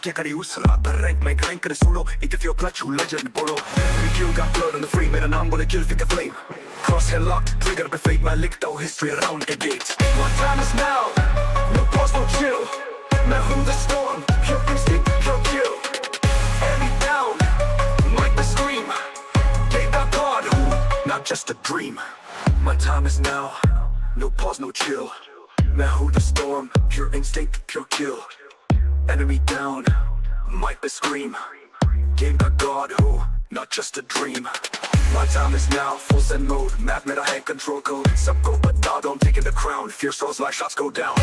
क्या करे उस रात भर रैंक में ग्राइंड करे सोलो एक feel clutch who legend बोलो we kill got blood on the free मेरा नाम बोले kill pick a flame crosshair locked trigger पे fate मैं लिखता हूँ history around the gate my time is now no pause no chill मैं हूँ the storm pure instinct pure kill enemy down might the scream gave that God who not just a dream my time is now no pause no chill मैं हूँ the storm pure instinct pure kill enemy down might the scream gave that God who not just a dream my time is now full send mode map मेरा है control code सबको बता दो I'm taking the crown fear souls like shots go down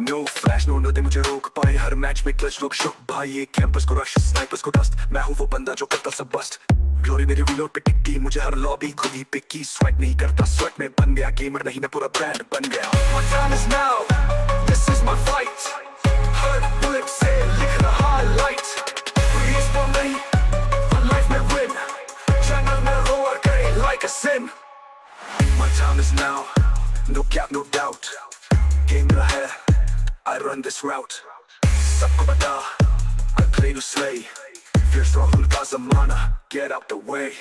No flash, no nothing मुझे रोक पाए हर match में clutch लोग शुक भाई ये कैंपस को रश स्नाइपर्स को डस्ट मैं हूँ वो बंदा जो करता सब बस्ट ग्लोरी मेरी रीलोड पे टिकती मुझे हर लॉबी खुद ही पिकी स्वेट नहीं करता स्वेट में बन गया गेमर नहीं मैं पूरा ब्रांड बन गया My time is now, this is my fight her bullet से लिख रहा लाइट रिस्पॉन्ड नहीं हर लाइफ में विन चैनल में रोअर करे like a sin My time is now, no cap no doubt game मेरा है I run this route सबको बता I play to slay Fierce Rahul का ज़माना Get out the way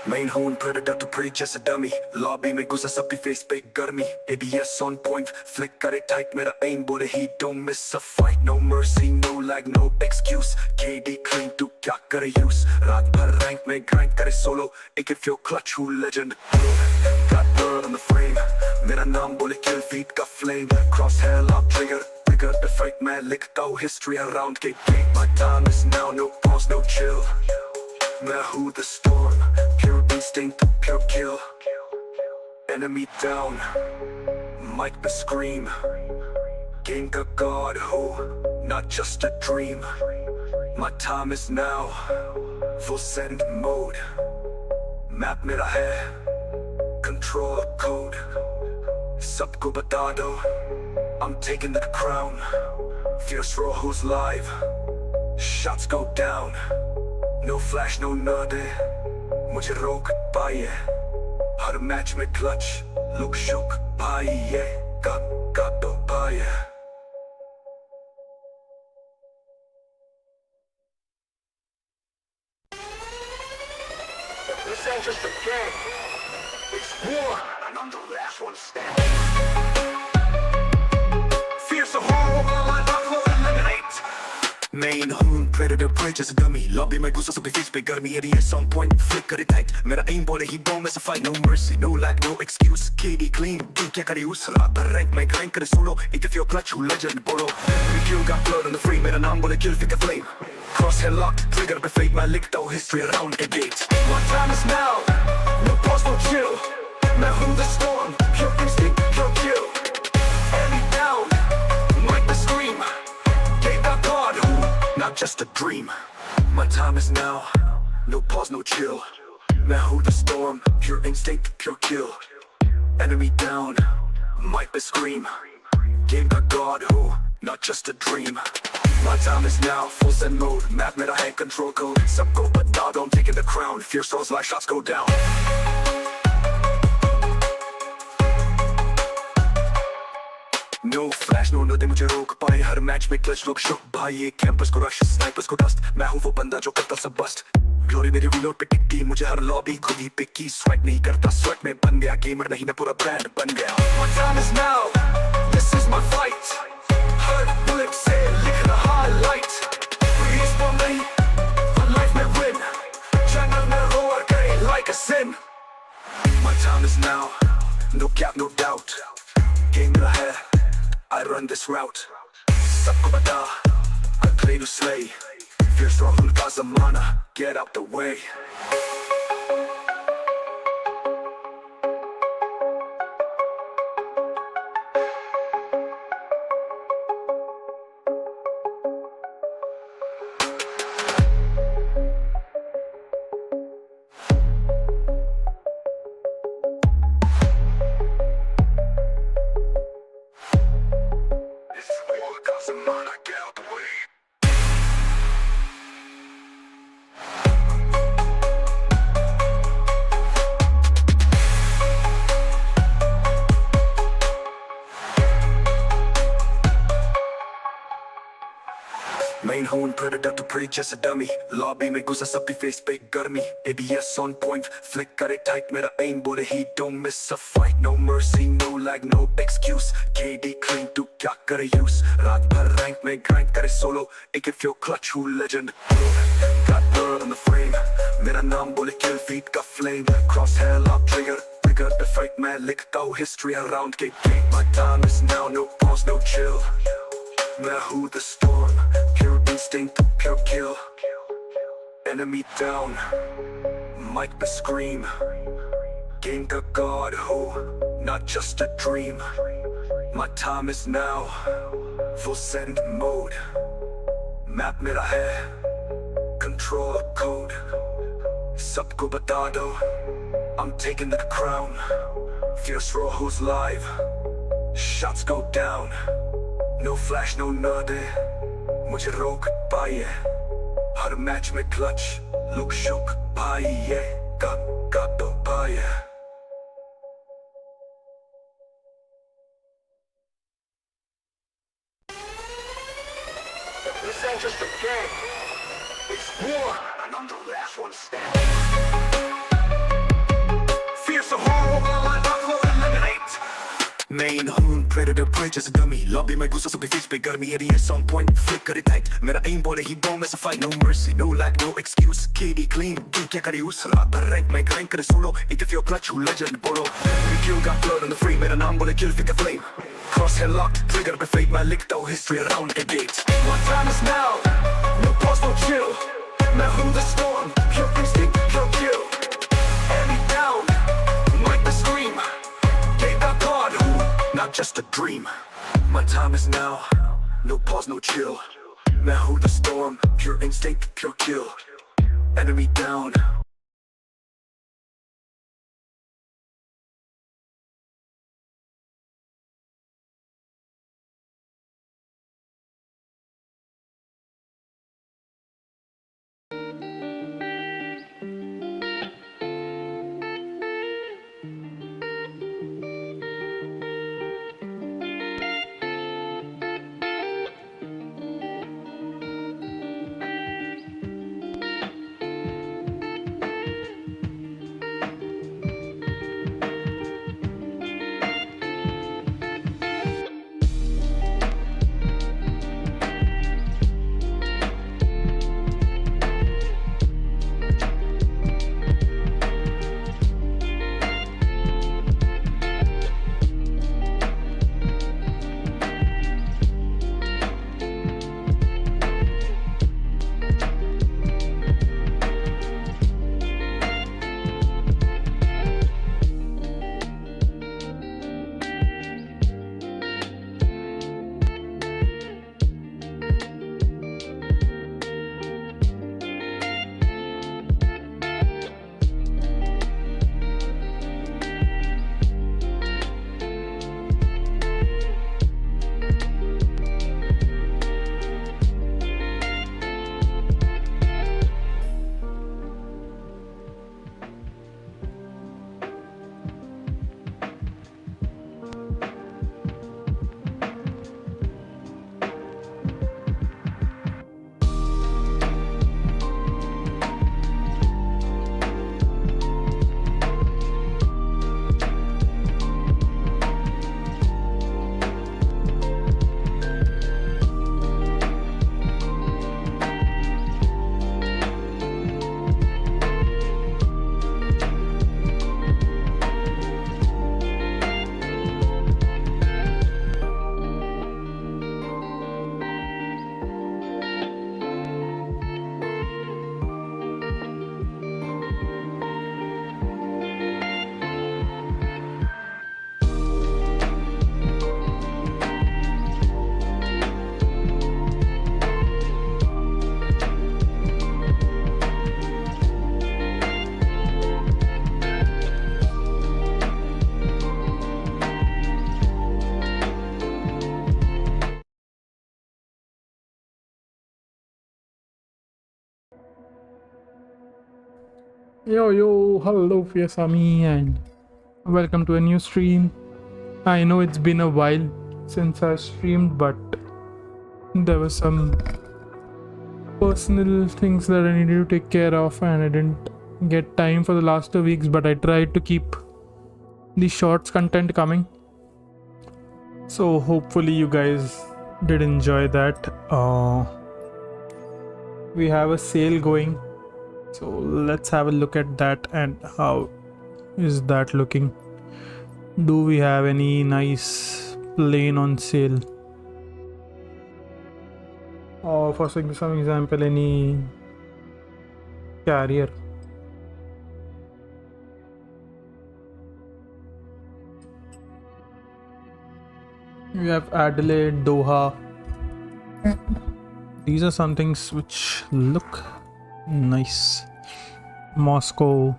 Main hone predator to prey just a dummy Lobby में घुसा सबकी face पे गर्मी ABS on point flick करे tight मेरा aim बोले he don't miss a fight No mercy no lag no excuse KD clean to क्या करे use रात भर rank में grind करे solo एक feel clutch who legend Got blood on the frame मेरा नाम बोले kill feet का flame Crosshair lock trigger trigger the fight मैं लिखता हूँ history around के gate My time is now no pause no chill मैं हूँ the storm Pure instinct, pure kill Enemy down Might the scream Game the God who Not just a dream My time is now Full send mode Map मेरा है Control code सबको बता दो I'm taking the crown Fierce Rojo's live Shots go down No flash, no nade मुझे रोक पाइए हर match में clutch लोग शुक पाइए का तो पाइए This ain't just a game It's war and I'm the last one standing Fierce a horror while I knock will eliminate Main hone predator prey just a dummy Lobby में घुसा सबके face पे गर्मी ADS on point flick करे tight मेरा aim बोले he don't miss a fight No mercy no lag no excuse KD clean तू क्या करे उस रात भर rank में grind करे solo एक feel clutch who legend बोलो we kill got blood on the free मेरा नाम बोले kill pick a flame crosshair locked trigger पे fate मैं लिखता हूँ history around the gate My time is now no pause no chill मैं हूँ the storm pure instinct pure kill enemy down might the scream gave that God who not just a dream My time is now No pause, no chill मैं हूँ the storm Pure instinct, pure kill Enemy down Might the scream Game the God who Not just a dream My time is now Full send mode Map मेरा है control code सबको बता दो I'm taking the crown Fear souls like shots go down No flash, no nothing मुझे रोक पाए हर match में clutch लोग शुक भाई ये कैंपस को रश स्नाइपर्स को डस्ट मैं हूँ वो बंदा जो करता सब बस्ट ग्लोरी मेरी रीलोड पे टिकती मुझे हर लॉबी खुद ही पिकी स्वेट नहीं करता स्वेट में बन गया गेमर नहीं मैं पूरा ब्रांड बन गया My time is now, this is my fight her bullet से लिख रहा लाइट रिस्पॉन्ड नहीं हर लाइफ में विन चैनल में रोअर करे like a sin My time is now, no cap no doubt game मेरा है I run this route सबको बता I play to slay. Fierce Rahul ka zamana, get out the way. Main hone predator to prey जैसे dummy. Lobby में घुसा सबकी face पे गर्मी. ABS on point, flick करे tight. मेरा aim बोले he don't miss a fight. No mercy, no lag, no excuse. KD clean तू क्या करे use. रात भर rank में grind करे solo. AK feel clutch who legend. Got bird on the frame. मेरा नाम बोले kill feet का flame. Crosshair lock trigger. Trigger the fight man लिखता हूँ history around के gate. My time is now, no pause, no chill. मैं हूँ the storm, pure instinct, pure kill. Enemy down, mic पे scream. Game का god who, not just a dream. My time is now, full send mode. Map मेरा है, control code. सबको बता दो, I'm taking the crown. Fierce Rojo's live, shots go down. No flash, no nade, मुझे रोक पाइए. हर match में clutch, look shook पाइए. का तो पाइए. This ain't just a game, it's war, and I'm the last one standing. Fierce a horror while I will eliminate. Main hone predator prey जैसे dummy. Lobby में घुसा सबके face पे गर्मी. ABS on point, flick करे tight. मेरा aim बोले he don't miss a fight. No mercy, no lag, no excuse. KD clean, तू क्या करे use. रात भर rank में grind करे solo. AK feel clutch who legend borrow. Every kill got blood on the frame. मेरा नाम बोले kill fit the flame. Crosshair locked, trigger पे fate. मैं लिखता हूँ history around the gate. My time is now, no pause, no chill. मैं हूँ the storm, pure instinct, pure kill. Enemy down, mic the scream. Not just a dream. My time is now, no pause, no chill. मैं हूँ the storm, pure instinct, pure kill. Enemy down. Yo, hello Fiasami and welcome to a new stream. I know it's been a while since I streamed, but there were some personal things that I needed to take care of and I didn't get time for the last 2 weeks, but I tried to keep the shorts content coming. So hopefully you guys did enjoy that. We have a sale going, so let's have a look at that and how is that looking. Do we have any nice plane on sale? Or for some example, any carrier. We have Adelaide, Doha. These are some things which look nice. Moscow,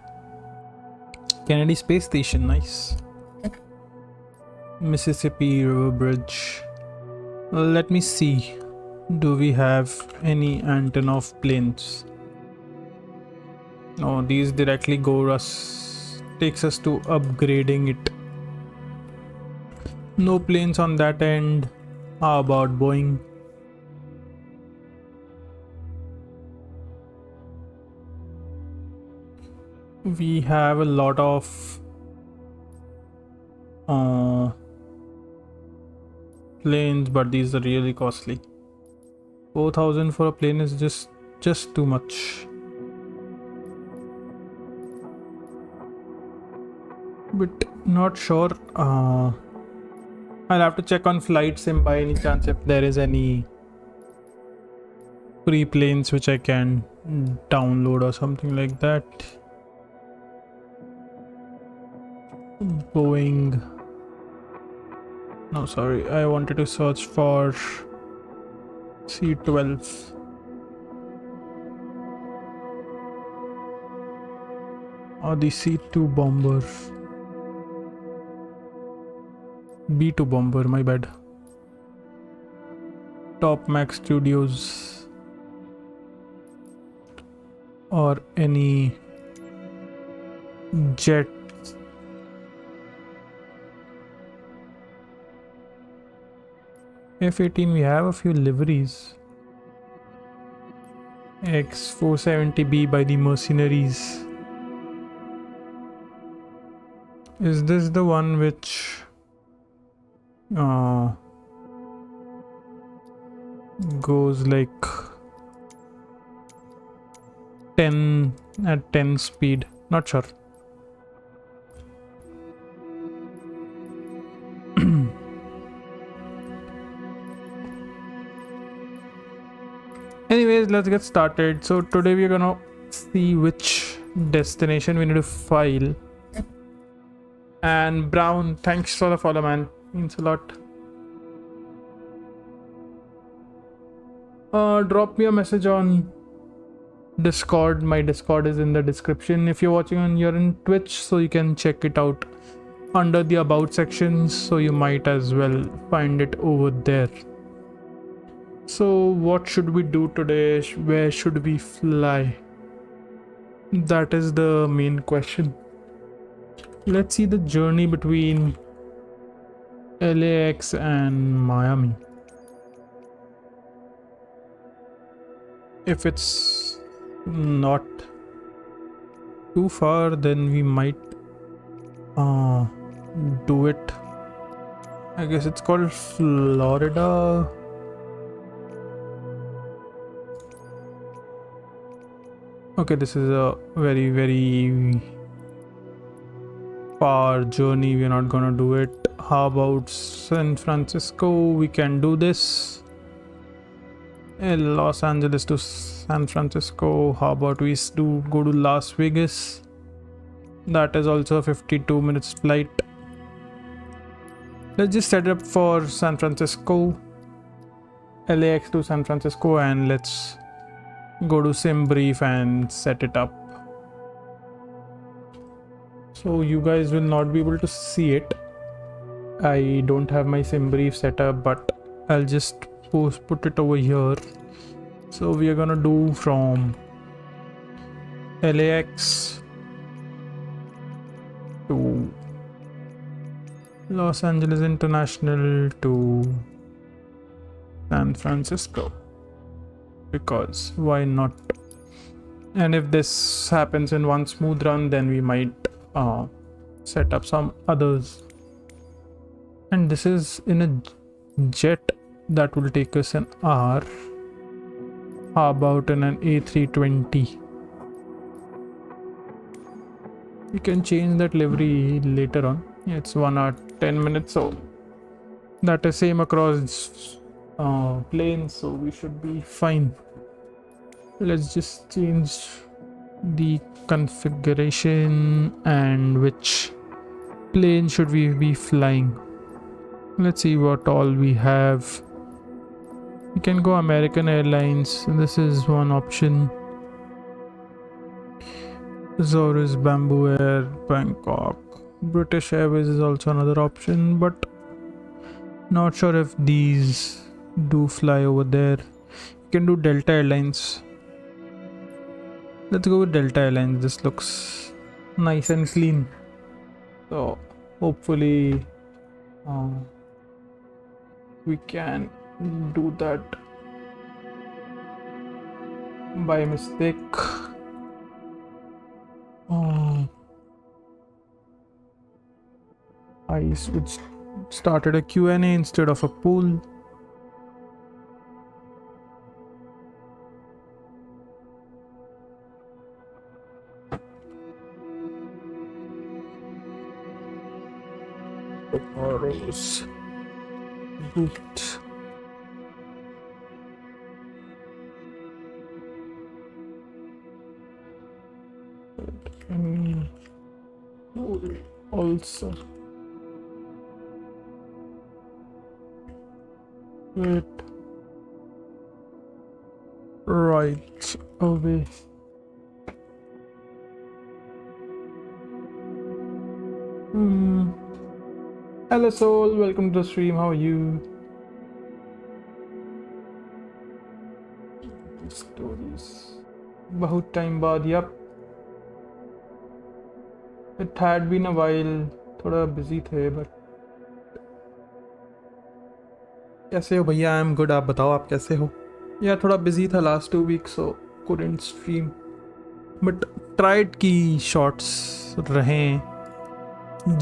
Kennedy Space Station, nice. Mississippi River Bridge. Let me see. Do we have any Antonov planes? No, these directly takes us to upgrading it. No planes on that end. How about Boeing? We have a lot of planes, but these are really costly. 4,000 for a plane is just too much. But not sure. I'll have to check on FlightSim by any chance if there is any free planes which I can download or something like that. Boeing. No, sorry. I wanted to search for C-12. Or the C-2 bomber. B-2 bomber, my bad. Top Max Studios. Or any jet. F-18, we have a few liveries. X-470B by the Mercenaries. Is this the one which goes like 10 at 10 speed? Not sure. Anyways, let's get started. So today we're gonna see which destination we need to file. And Brown, thanks for the follow, man. Means a lot. Drop me a message on Discord. My Discord is in the description. If you're watching you're in Twitch, so you can check it out under the about section, so you might as well find it over there. So what should we do today? Where should we fly? That is the main question. Let's see the journey between LAX and Miami. If it's not too far, then we might do it. I guess it's called Florida. Okay, this is a very far journey. We're not gonna do it. How about San Francisco? We can do this. Los Angeles to San Francisco. How about we go to Las Vegas? That is also a 52 minutes flight. Let's just set it up for San Francisco. LAX to San Francisco, and let's go to SimBrief and set it up. So you guys will not be able to see it. I don't have my SimBrief set up, but I'll just put it over here. So we are gonna do from LAX Los Angeles International to San Francisco, because why not? And if this happens in one smooth run, then we might set up some others. And this is in a jet that will take us an hour. How about in an A320? You can change that livery later on. It's 1 hour 10 minutes, so that is same across planes, so we should be fine. Let's just change the configuration and which plane should we be flying. Let's see what all we have. We can go American Airlines. This is one option. Zorus, Bamboo Air, Bangkok. British Airways is also another option, but not sure if these do fly over there. You can do Delta Airlines. Let's go with Delta Airlines. This looks nice and clean. So hopefully we can do that by mistake. I started a Q&A instead of a poll. Tomorrow's boot. Also wait right away. Hello soul, welcome to the stream. How are you? Stories bahut time baad. Yep, it had been a while. थोड़ा busy थे, but कैसे हो भैया? I am good, आप बताओ आप कैसे हो? या थोड़ा busy था last 2 weeks, so couldn't stream, but tried कि shorts रहें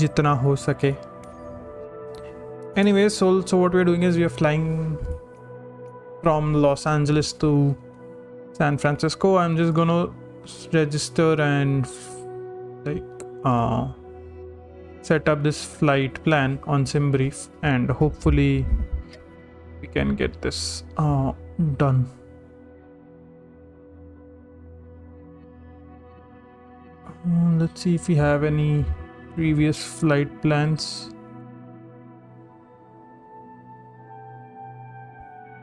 जितना हो सके. Anyway, so what we're doing is we are flying from Los Angeles to San Francisco. I'm just gonna register and set up this flight plan on SimBrief, and hopefully we can get this done. Let's see if we have any previous flight plans.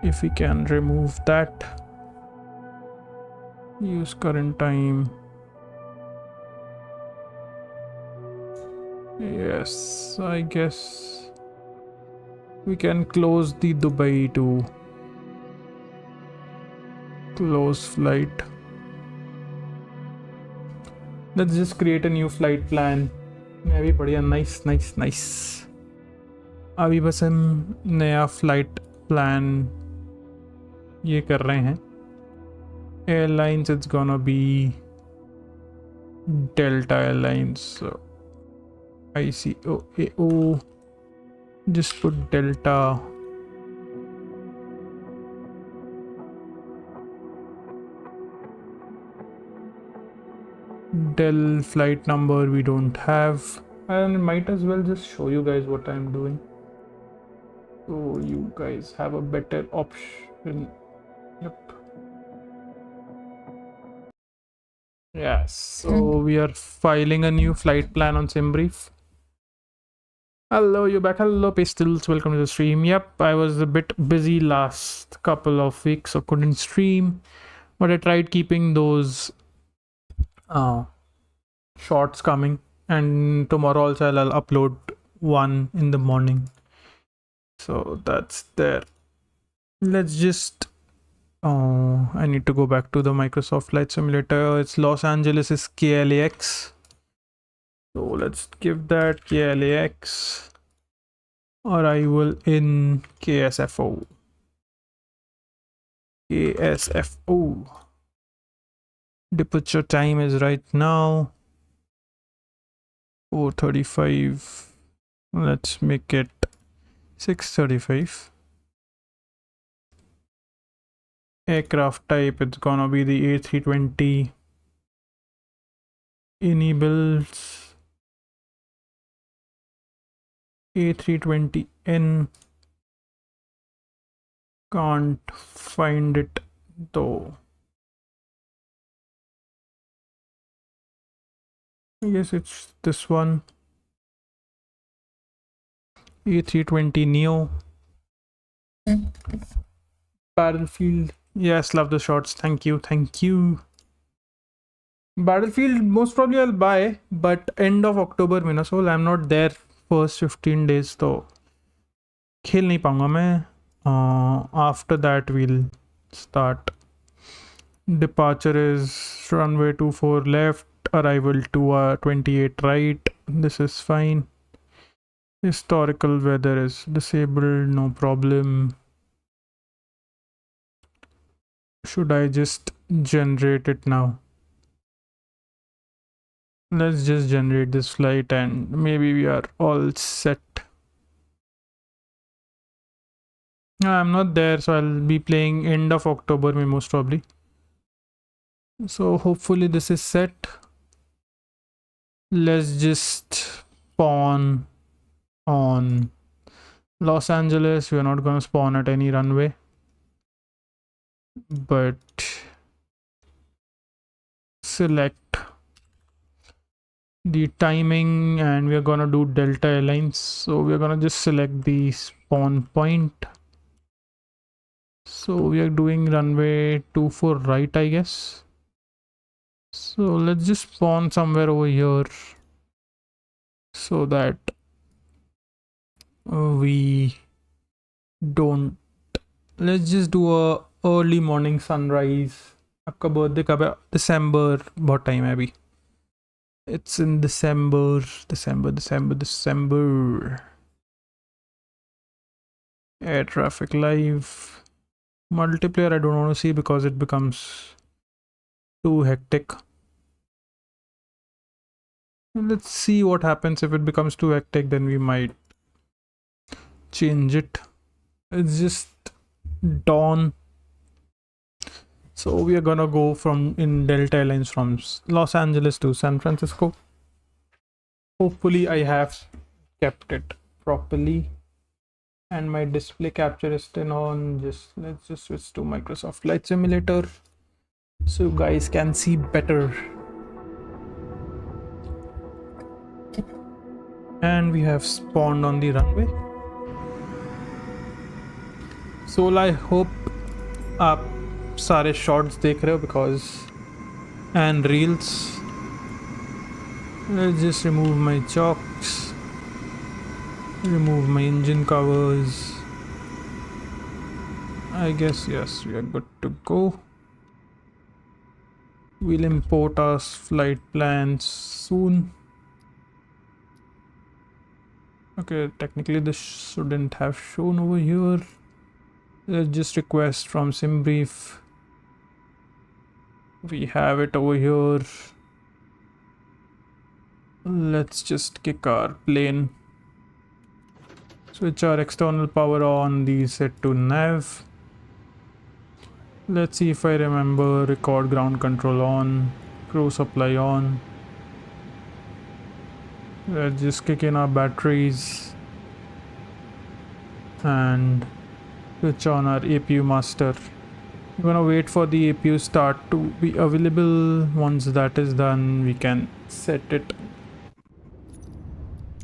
If we can remove that, use current time. Yes, I guess we can close the Dubai to close flight. Let's just create a new flight plan. अभी बढ़िया, nice. अभी बस हम नया flight plan ये कर रहे हैं. Airlines, it's gonna be Delta Airlines. So ICOAO, just put Delta. Del flight number we don't have, and might as well just show you guys what I'm doing so you guys have a better option. Yep. Yes, so we are filing a new flight plan on SimBrief. Hello, you're back. Hello, Pistols. Welcome to the stream. Yep, I was a bit busy last couple of weeks, so couldn't stream. But I tried keeping those shorts coming. And tomorrow also I'll upload one in the morning. So that's there. Let's just... I need to go back to the Microsoft Flight Simulator. It's Los Angeles is KLAX. So let's give that KLAX. Arrival in KSFO. KSFO. Departure time is right now 4:35. Let's make it 6:35. Aircraft type, it's gonna be the A320. Any builds A320N. Can't find it though. I guess it's this one. A320 Neo. Battlefield. Yes, love the shots. Thank you. Thank you. Battlefield, most probably I'll buy, but end of October में ना, so I'm not there first 15 days, तो खेल नहीं पाऊंगा मैं. After that we'll start. Departure is runway 24 left, arrival 28 right. This is fine. Historical weather is disabled, no problem. Should I just generate it now? Let's just generate this flight and maybe we are all set. I'm not there, so I'll be playing end of October most probably. So hopefully this is set. Let's just spawn on Los Angeles. We're not gonna spawn at any runway, but select the timing and we're gonna do Delta Airlines. So we're gonna just select the spawn point. So we are doing runway 24 right, I guess. So let's just spawn somewhere over here so that we don't. Let's just do a early morning sunrise. आपका birthday कब है? December बहुत time है अभी. It's in December. Air traffic live. Multiplayer I don't want to see because it becomes too hectic. Let's see what happens. If it becomes too hectic, then we might change it. It's just dawn, so we are gonna go in Delta Airlines from Los Angeles to San Francisco. Hopefully I have kept it properly and my display capture is still on. Let's just switch to Microsoft Flight Simulator so you guys can see better. And we have spawned on the runway. So I hope आप सारे shots देख रहे हो because and reels. Let's just remove my chocks, remove my engine covers. I guess yes, we are good to go. We'll import our flight plans soon. Okay, technically this shouldn't have shown over here. Let's just request from SimBrief. We have it over here. Let's just kick our plane. Switch our external power on, these set to nav. Let's see if I remember. Record ground control on, crew supply on. Let's just kick in our batteries and switch on our APU master. I'm gonna wait for the APU start to be available. Once that is done, we can set it.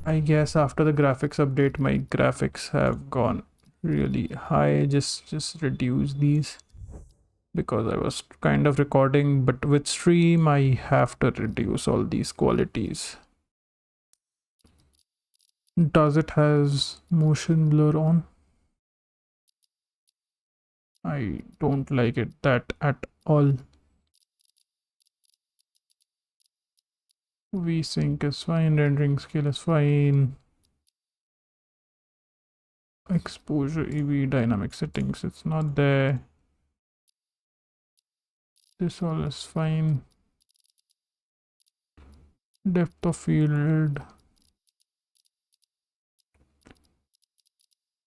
I guess after the graphics update, my graphics have gone really high. Just reduce these because I was kind of recording, but with stream I have to reduce all these qualities. Does it has motion blur on? I don't like it that at all. VSync is fine, rendering scale is fine. exposure, EV, dynamic settings, it's not there. This all is fine. Depth of field.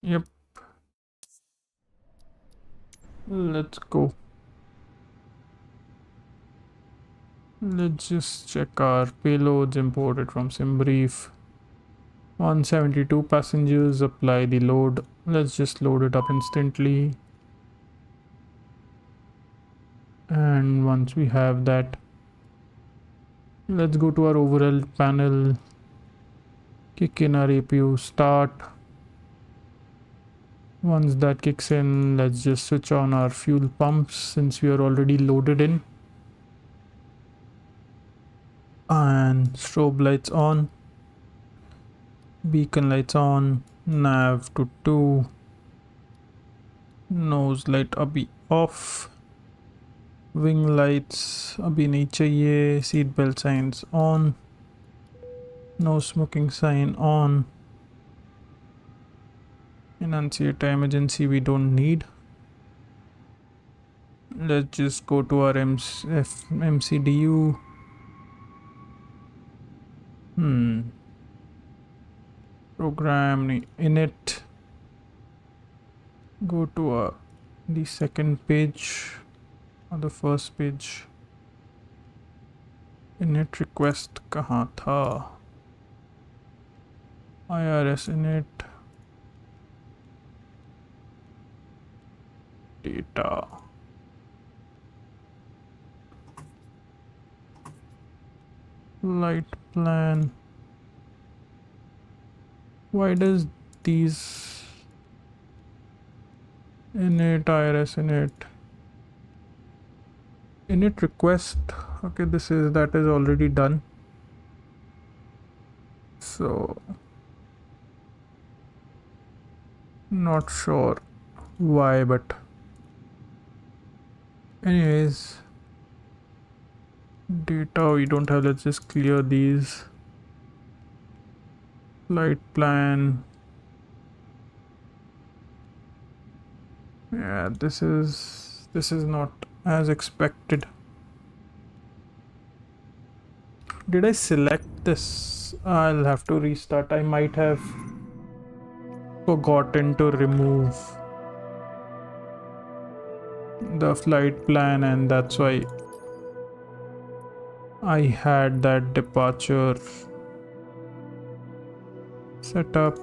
Yep. Let's go. Let's just check our payloads imported from SimBrief. 172 passengers, apply the load. Let's just load it up instantly. And once we have that, let's go to our overall panel, kick in our APU start. Once that kicks in, let's just switch on our fuel pumps since we are already loaded in. And strobe lights on, beacon lights on, nav to 2, nose light abhi off, wing lights abhi nahi chahiye, seat belt signs on, no smoking sign on, enunciate emergency we don't need. Let's just go to our MCDU. Program init. Go to the second page or the first page. Init request kahan tha? IRS init. Data. Flight plan. Why does these init, IRS init request? Okay, that is already done. So not sure why, but anyways, data we don't have. Let's just clear these. Flight plan. Yeah, this is not as expected. Did I select this? I'll have to restart. I might have forgotten to remove the flight plan, and that's why I had that departure set up.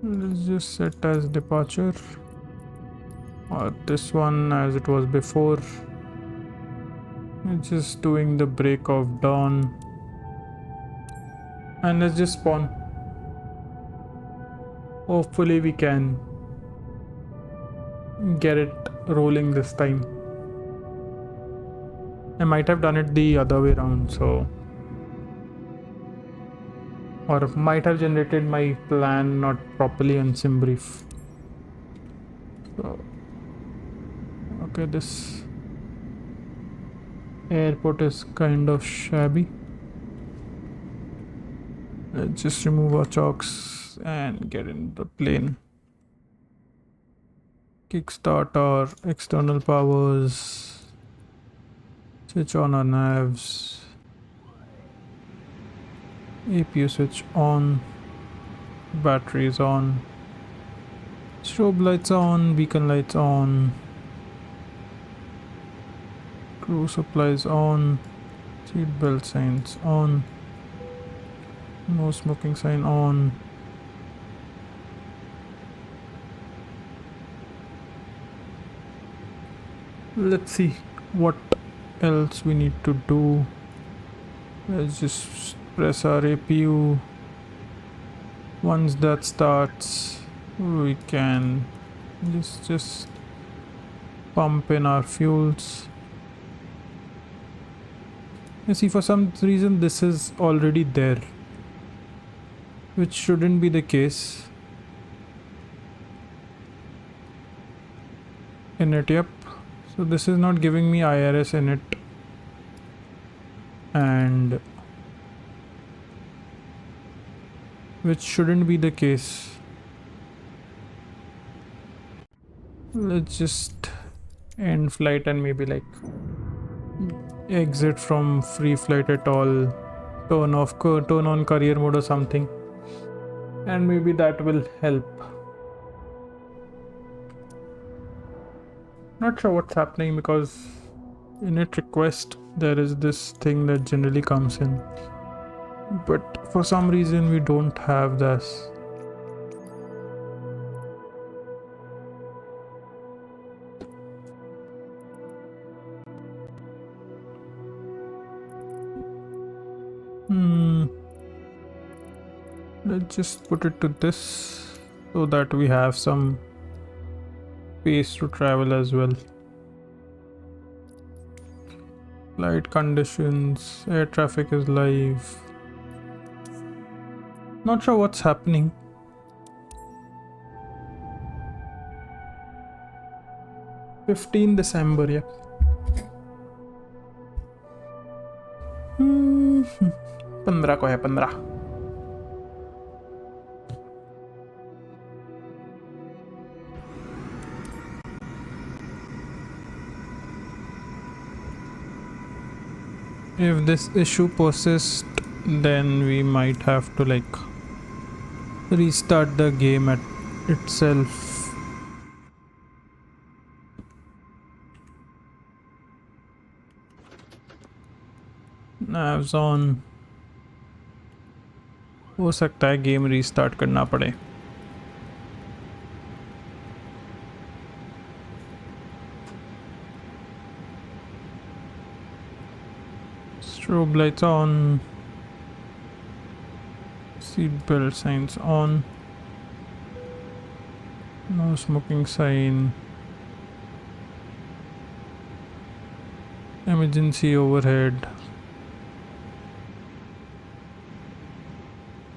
Let's just set as departure, or this one as it was before. It's just doing the break of dawn, and let's just spawn. Hopefully we can get it rolling this time. I might have done it the other way around, so, or might have generated my plan not properly on SimBrief. So, okay, this airport is kind of shabby. Let's just remove our chocks and get in the plane. Kickstart our external powers. Switch on our navs. APU switch on. Batteries on. Strobe lights on. Beacon lights on. Crew supplies on. Seat belt signs on. No smoking sign on. Let's see what else we need to do. Let's just press our APU. Once that starts, we can just pump in our fuels. You see, for some reason this is already there, which shouldn't be the case. In it, yep. So this is not giving me IRS in it, and which shouldn't be the case. Let's just end flight and maybe like exit from free flight at all, turn on career mode or something, and maybe that will help. Not sure what's happening because init request there is this thing that generally comes in, but for some reason we don't have this. Let's just put it to this so that we have some space to travel as well. Flight conditions, air traffic is live. Not sure what's happening. December, yeah. 15 को है 15. If this issue persists, then we might have to like restart the game at itself. Navs on. हो सकता है game restart करना पड़े. Strobe lights on. Seatbelt signs on. No smoking sign. Emergency overhead.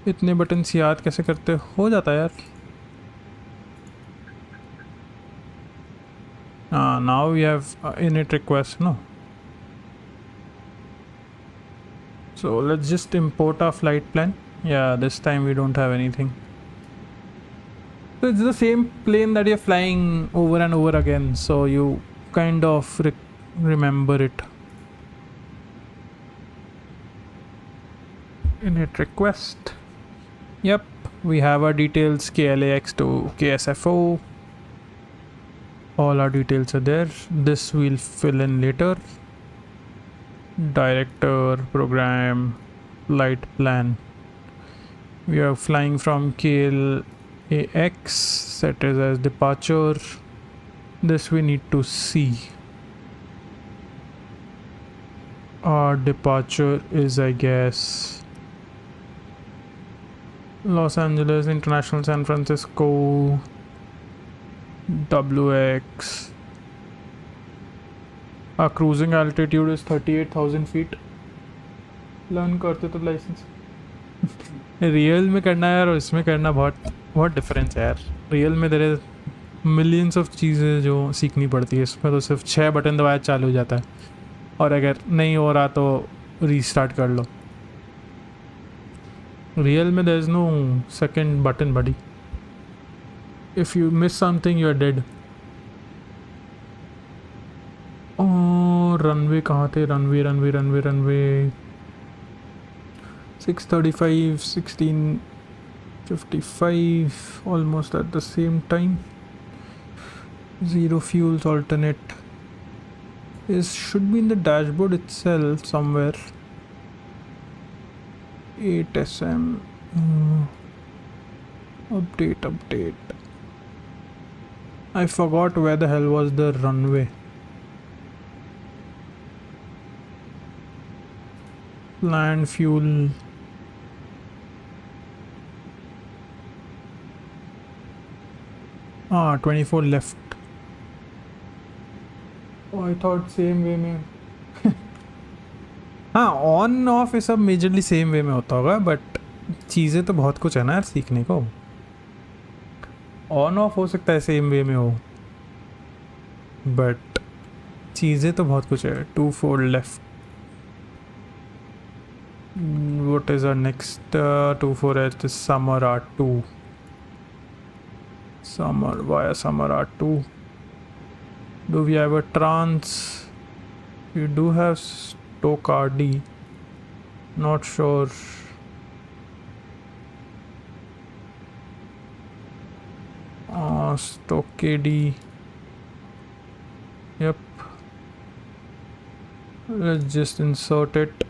इतने buttons याद कैसे करते हो जाता है यार. Now we have init request, no? So let's just import our flight plan. Yeah, this time we don't have anything. So it's the same plane that you're flying over and over again, so you kind of remember it. Init request. Yep, we have our details, KLAX to KSFO. All our details are there. This we'll fill in later. Director, program, flight plan. We are flying from KLAX, set it as departure. This we need to see. Our departure is, I guess, Los Angeles International, San Francisco, WX. Our cruising altitude is 38,000 feet. Learn करते तो licence real में करना है यार और इसमें करना बहुत डिफरेंस है यार. रियल में देयर इज मिलियंस ऑफ चीज़ें जो सीखनी पड़ती है. इसमें तो सिर्फ 6 बटन दबाया चालू हो जाता है और अगर नहीं हो रहा तो रीस्टार्ट कर लो. रियल में there is no second button buddy. If you miss something you are dead. Runway कहाँ थे. Runway 6:35 16:55 almost at the same time. Zero fuels alternate should be in the dashboard itself somewhere. 8 SM update. I forgot where the hell was the runway. Land fuel. 24 left. Oh, I thought same way में. हाँ, on off ये सब majorly same way में होता होगा, but चीज़ें तो बहुत कुछ है ना यार सीखने को. ऑन ऑफ हो सकता है सेम वे में हो, बट चीज़ें तो बहुत कुछ है. 2-4 left. What is our next 2-4 is Summer R2. Summer, via Summer R2. Do we have a trans? We do have Stoke RD. Not sure. Stoke KD. Yep. Let's just insert it.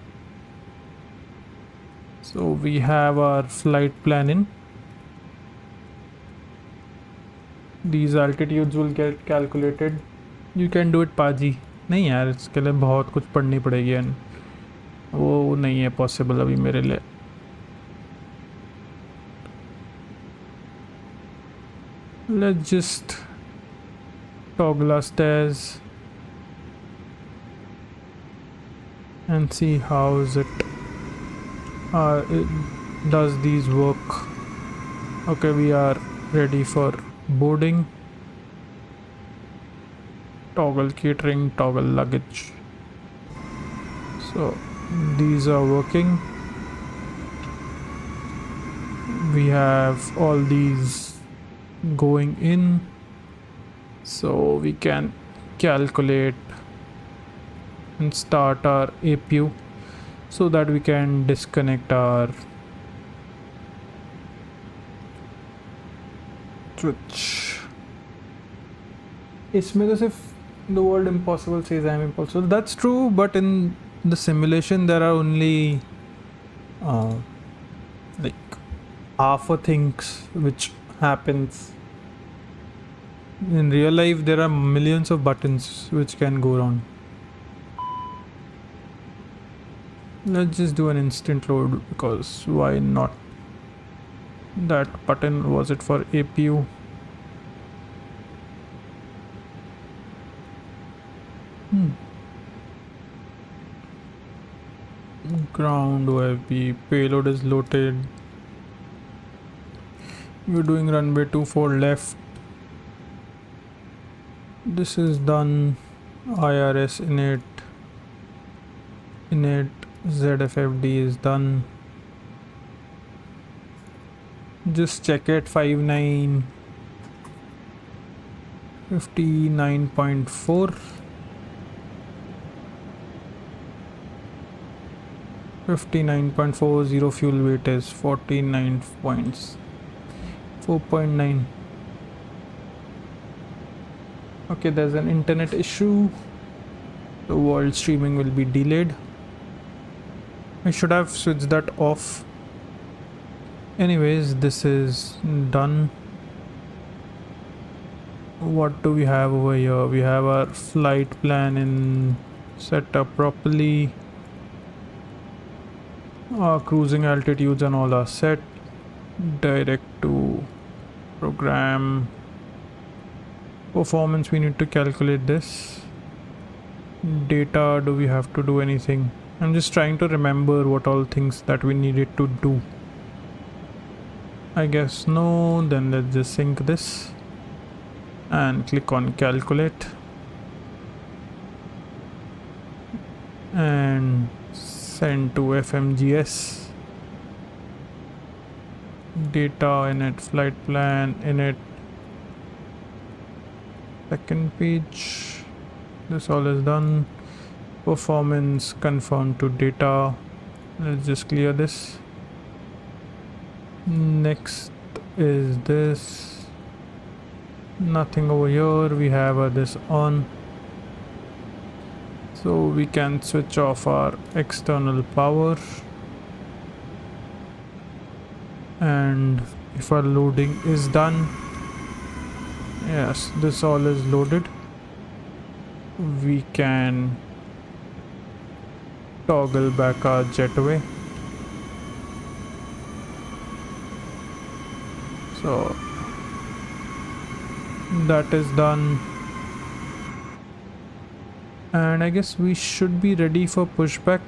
So we have our flight plan in. These altitudes will get calculated. You can do it पाजी. नहीं यार, इसके लिए बहुत कुछ पढ़नी पड़ेगी and वो नहीं है पॉसिबल अभी मेरे लिए. Let's just toggle our stairs and see how is it does these work. Okay, we are ready for boarding. Toggle catering, toggle luggage. So these are working. We have all these going in, so we can calculate and start our APU so that we can disconnect our switch. इसमें तो सिर्फ the word impossible says I am impossible. That's true, but in the simulation there are only like half a things which happens. In real life there are millions of buttons which can go wrong. Let's just do an instant load because why not? That button, was it for APU? Ground OFB, payload is loaded. We're doing runway 24 left. This is done. IRS init ZFFD is done. Just check it. 59.4. 59.40 fuel weight is 49.4.9. Okay, there's an internet issue. The world streaming will be delayed. I should have switched that off. Anyways, this is done. What do we have over here? We have our flight plan in set up properly. Our cruising altitudes and all are set. Direct to program. Performance, we need to calculate this. Data, do we have to do anything? I'm just trying to remember what all things that we needed to do. I guess no. Then let's just sync this and click on calculate and send to FMGS. Data init, flight plan init, second page. This all is done. Performance confirmed to data. Let's just clear this. Next is this. Nothing over here. We have this on, so we can switch off our external power. And if our loading is done, yes, this all is loaded, we can toggle back our jetway. So that is done, and I guess we should be ready for pushback.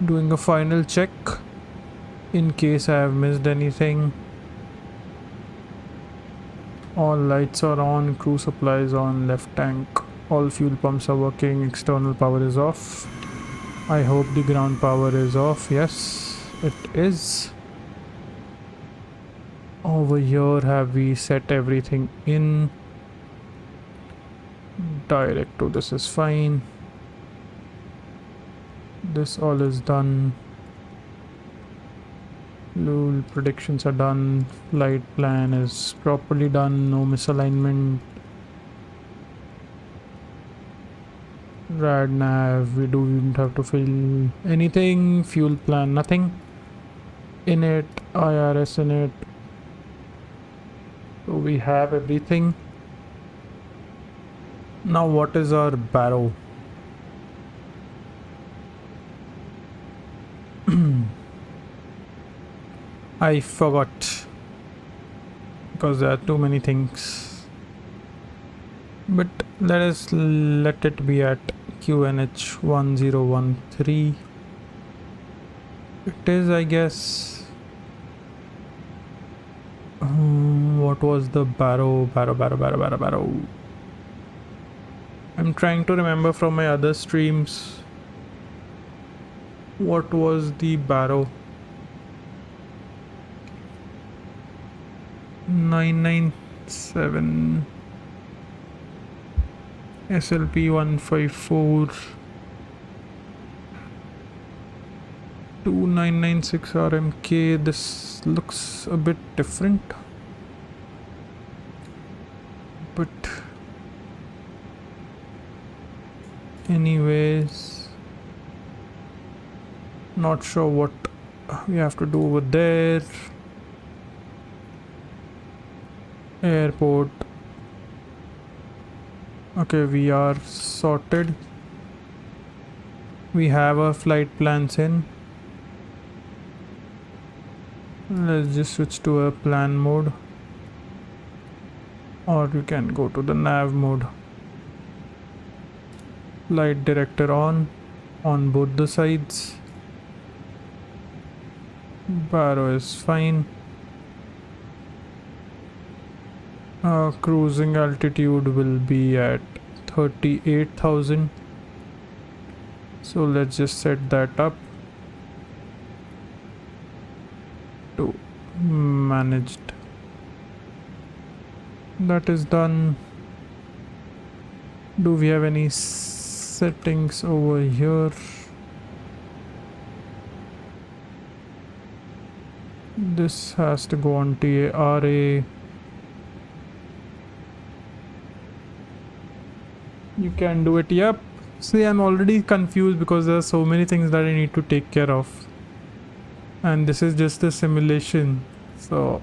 Doing a final check in case I have missed anything. All lights are on, crew supplies on, left tank All fuel pumps are working. External power is off. I hope the ground power is off. Yes, it is. Over here, have we set everything in? Direct to this is fine. This all is done. Fuel predictions are done. Flight plan is properly done. No misalignment. Rad nav, we don't have to fill anything. Fuel plan, nothing. In it, IRS in it. So we have everything. Now what is our barrow? I forgot because there are too many things, but let it be at QNH 1013. It is, I guess. What was the barrow? Barrow. I'm trying to remember from my other streams. What was the barrow? 997 SLP 154 2996 RMK. This looks a bit different, but anyways, not sure what we have to do over there. Airport. Okay, we are sorted. We have our flight plans in. Let's just switch to a plan mode, or you can go to the nav mode. Flight director on both the sides. Barrow is fine. Cruising altitude will be at 38,000. So let's just set that up to managed. That is done. Do we have any settings over here? This has to go on TARA. You can do it. Yep. See, I'm already confused because there are so many things that I need to take care of, and this is just a simulation, so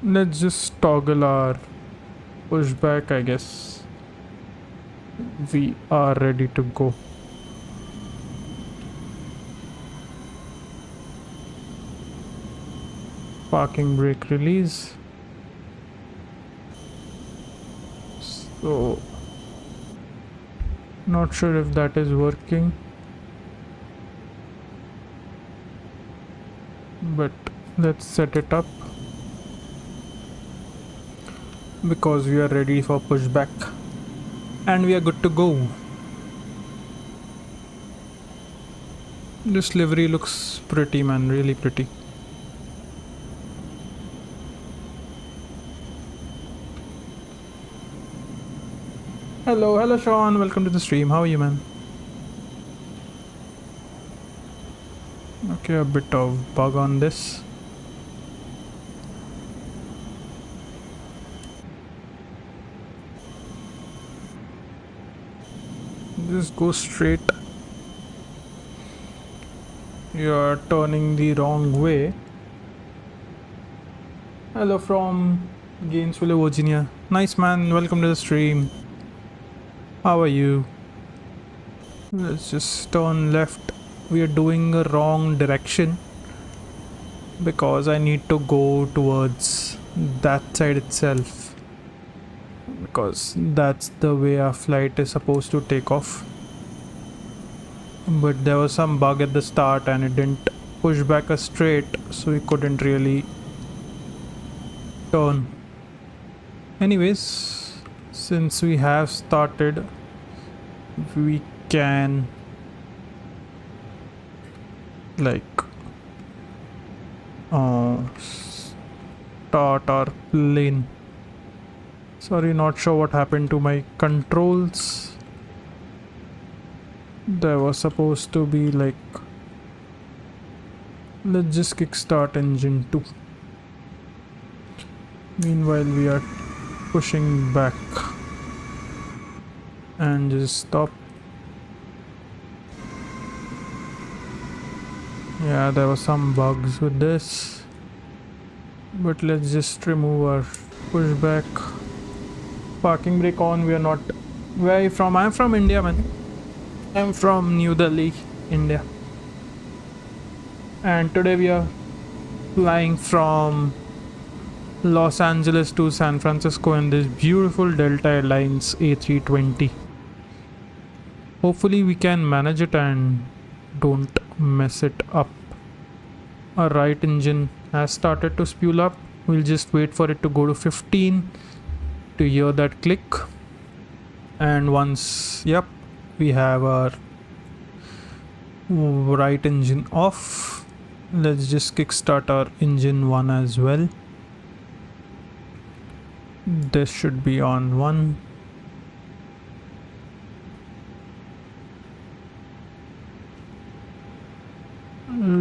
let's just toggle our pushback. I guess we are ready to go. Parking brake release. So not sure if that is working, but let's set it up because we are ready for pushback and we are good to go. This livery looks pretty, man, really pretty. Hello Sean, welcome to the stream. How are you, man? Okay, a bit of bug on this. Just go straight. You're turning the wrong way. Hello from Gainesville, Virginia. Nice, man, welcome to the stream. How are you? Let's just turn left. We are doing a wrong direction because I need to go towards that side itself, because that's the way our flight is supposed to take off. But there was some bug at the start and it didn't push back a straight, so we couldn't really turn. Anyways, since we have started, we can like start our plane. Sorry, not sure what happened to my controls. There was supposed to be like, let's just kickstart engine 2. Meanwhile, we are pushing back and just stop. Yeah, there were some bugs with this, but let's just remove our pushback. Parking brake on. We are not. Where are you from? I'm from India, man. I'm from New Delhi, India. And today we are flying from Los Angeles to San Francisco in this beautiful Delta Airlines A320. Hopefully we can manage it and don't mess it up. Our right engine has started to spool up. We'll just wait for it to go to 15 to hear that click. And once, yep, we have our right engine off. Let's just kickstart our engine 1 as well. This should be on 1.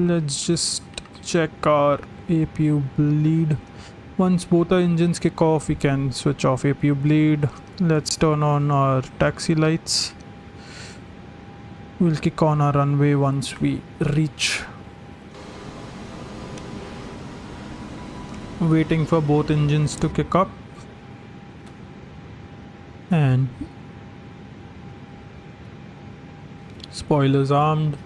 Let's just check our APU bleed. Once both our engines kick off, we can switch off APU bleed. Let's turn on our taxi lights. We'll kick on our runway once we reach. Waiting for both engines to kick up. And spoilers armed.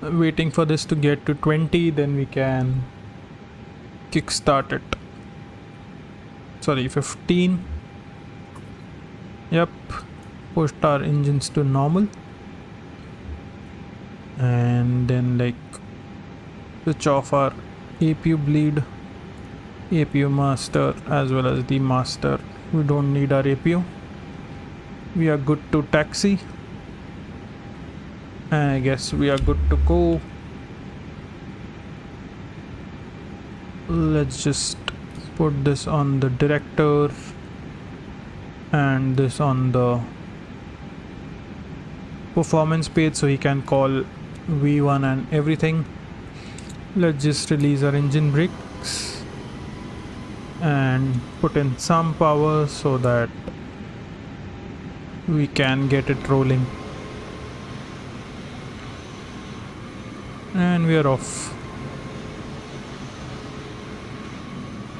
Waiting for this to get to 20, then we can kickstart it. Sorry, 15. Yep, pushed our engines to normal, and then like switch off our APU bleed, APU master as well as the master. We don't need our APU. We are good to taxi. I guess we are good to go. Let's just put this on the director and this on the performance page so he can call V1 and everything. Let's just release our engine brakes and put in some power so that we can get it rolling. And we are off.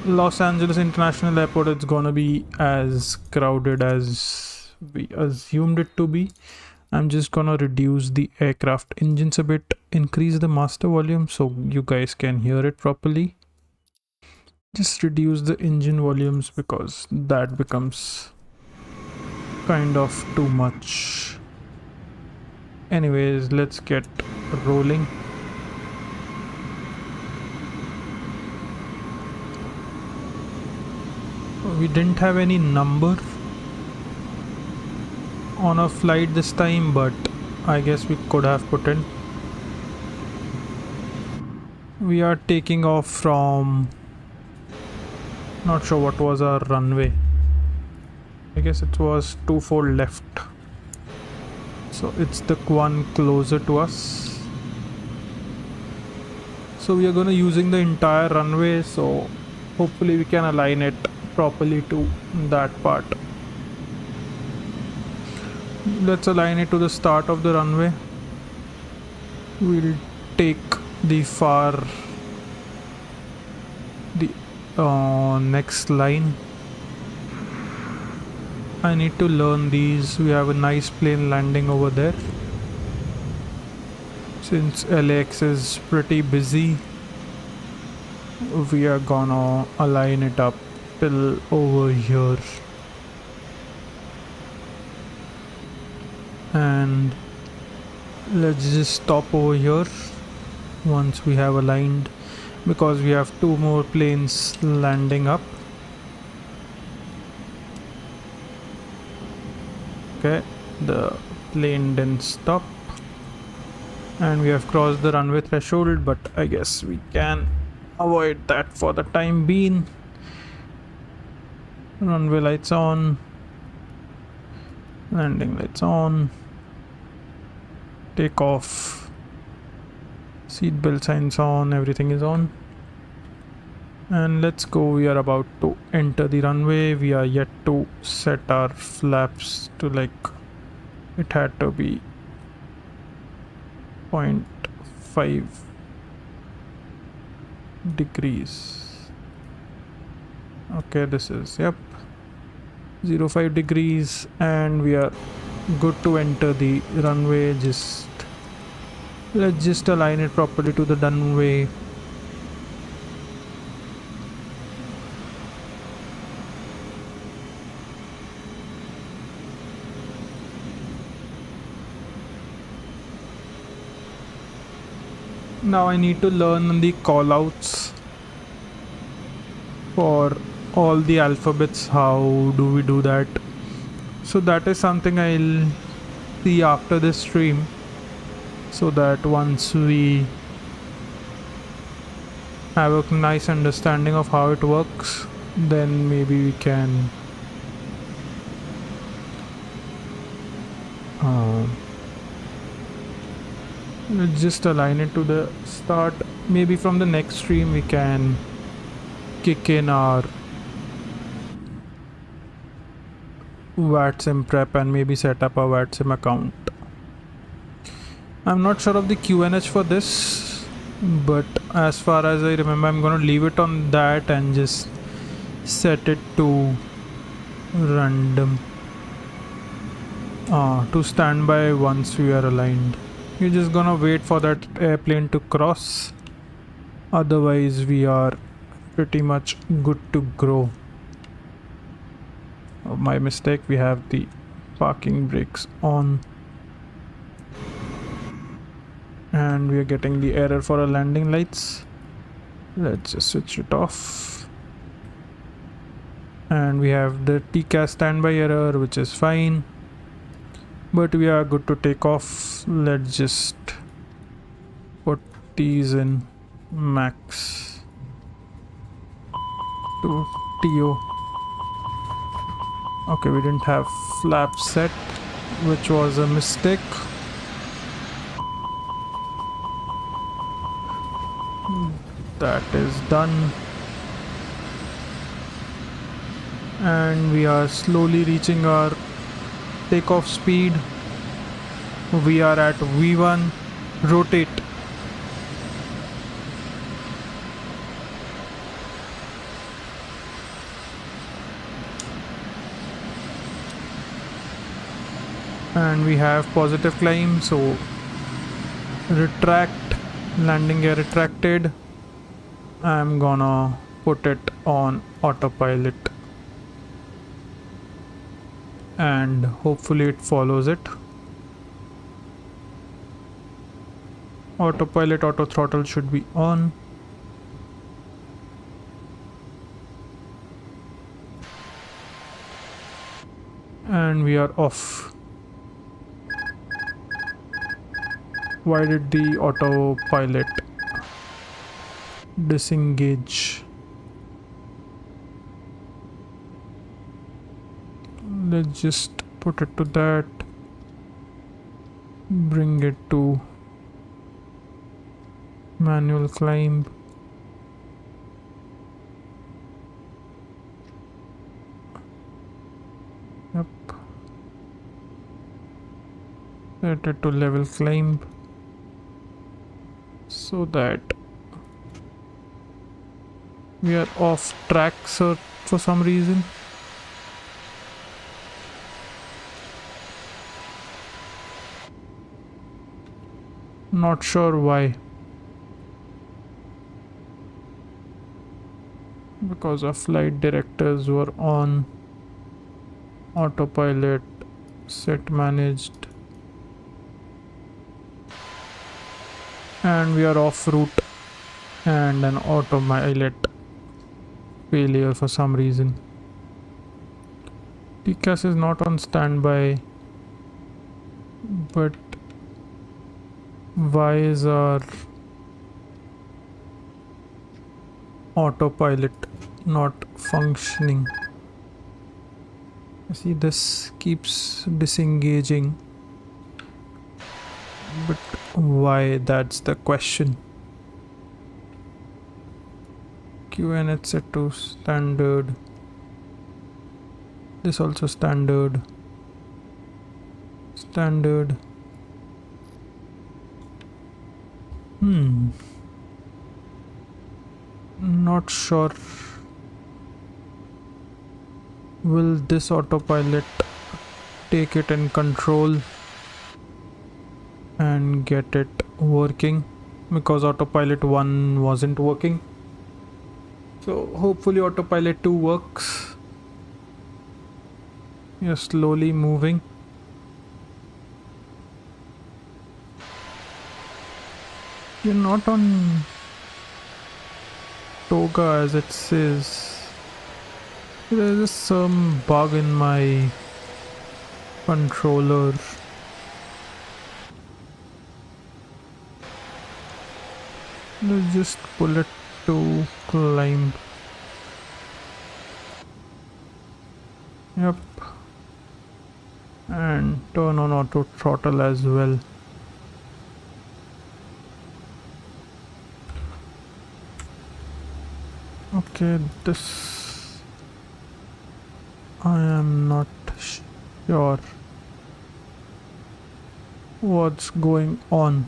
Los Angeles International Airport, it's gonna be as crowded as we assumed it to be. I'm just gonna reduce the aircraft engines a bit, increase the master volume so you guys can hear it properly. Just reduce the engine volumes because that becomes kind of too much. Anyways, let's get rolling. We didn't have any number on our flight this time, but I guess we could have put in. We are taking off from, not sure what was our runway. I guess it was 24 left. So it's the one closer to us. So we are gonna using the entire runway, so hopefully we can align it properly to that part. Let's align it to the start of the runway. We'll take the next line. I need to learn these. We have a nice plane landing over there. Since LAX is pretty busy, we are gonna align it up till over here. And Let's just stop over here once we have aligned, because we have two more planes landing up. Okay, the plane didn't stop and we have crossed the runway threshold, but I guess we can avoid that for the time being. Runway lights on, landing lights on, take off, seat belt signs on, everything is on, and let's go. We are about to enter the runway. We are yet to set our flaps to, like, it had to be 0.5 degrees. Okay, this is, yep, 0.5 degrees, and we are good to enter the runway. Let's just align it properly to the runway. Now I need to learn the callouts for all the alphabets. How do we do that? So that is something I'll see after this stream, so that once we have a nice understanding of how it works, then maybe we can let's just align it to the start. Maybe from the next stream we can kick in our VATSIM prep and maybe set up a VATSIM account. I'm not sure of the QNH for this, but as far as I remember, I'm gonna leave it on that and just set it to random to standby once we are aligned. You're just gonna wait for that airplane to cross, otherwise we are pretty much good to go. Oh, my mistake, we have the parking brakes on and we are getting the error for our landing lights. Let's just switch it off, and we have the TCAS standby error, which is fine, but we are good to take off. Let's just put these in max to TO. Okay, we didn't have flap set, which was a mistake. That is done, and we are slowly reaching our takeoff speed. We are at V1. Rotate. And we have positive climb, so retract, landing gear retracted. I'm gonna put it on autopilot and hopefully it follows it. Autopilot, auto throttle should be on. And we are off. Why did the autopilot disengage? Let's just put it to that, bring it to manual climb. Yep, set it to level climb so that we are off track, sir, for some reason. Not sure why. Because our flight directors were on autopilot, set managed. and we are off route, and an autopilot failure for some reason. TCAS is not on standby, but why is our autopilot not functioning? See, this keeps disengaging, but why? That's the question. QNH set to standard. This also standard. Standard. Not sure. Will this autopilot take it in control and get it working? Because autopilot 1 wasn't working. So hopefully autopilot 2 works. You're slowly moving. You're not on Toga as it says. There is some bug in my controller. Let's just pull it to climb. Yep. And turn on auto throttle as well. Okay, this I am not sure what's going on.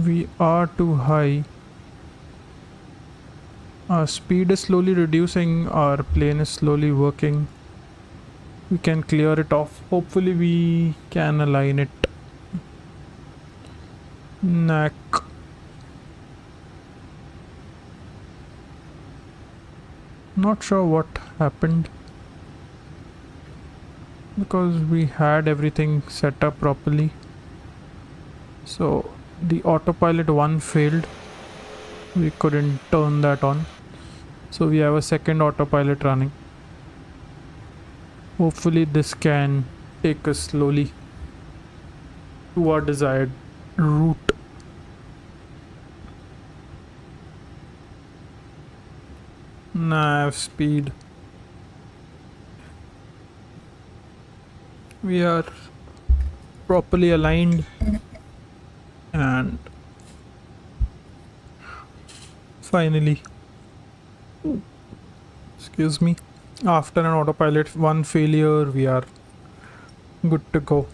We are too high. Our speed is slowly reducing, our plane is slowly working. We can clear it off. Hopefully we can align it. Knack. Not sure what happened, because we had everything set up properly. So the autopilot 1 failed. We couldn't turn that on. So we have a second autopilot running. Hopefully this can take us slowly to our desired route. Nav speed. We are properly aligned, and finally, excuse me, after an autopilot 1 failure, we are good to go.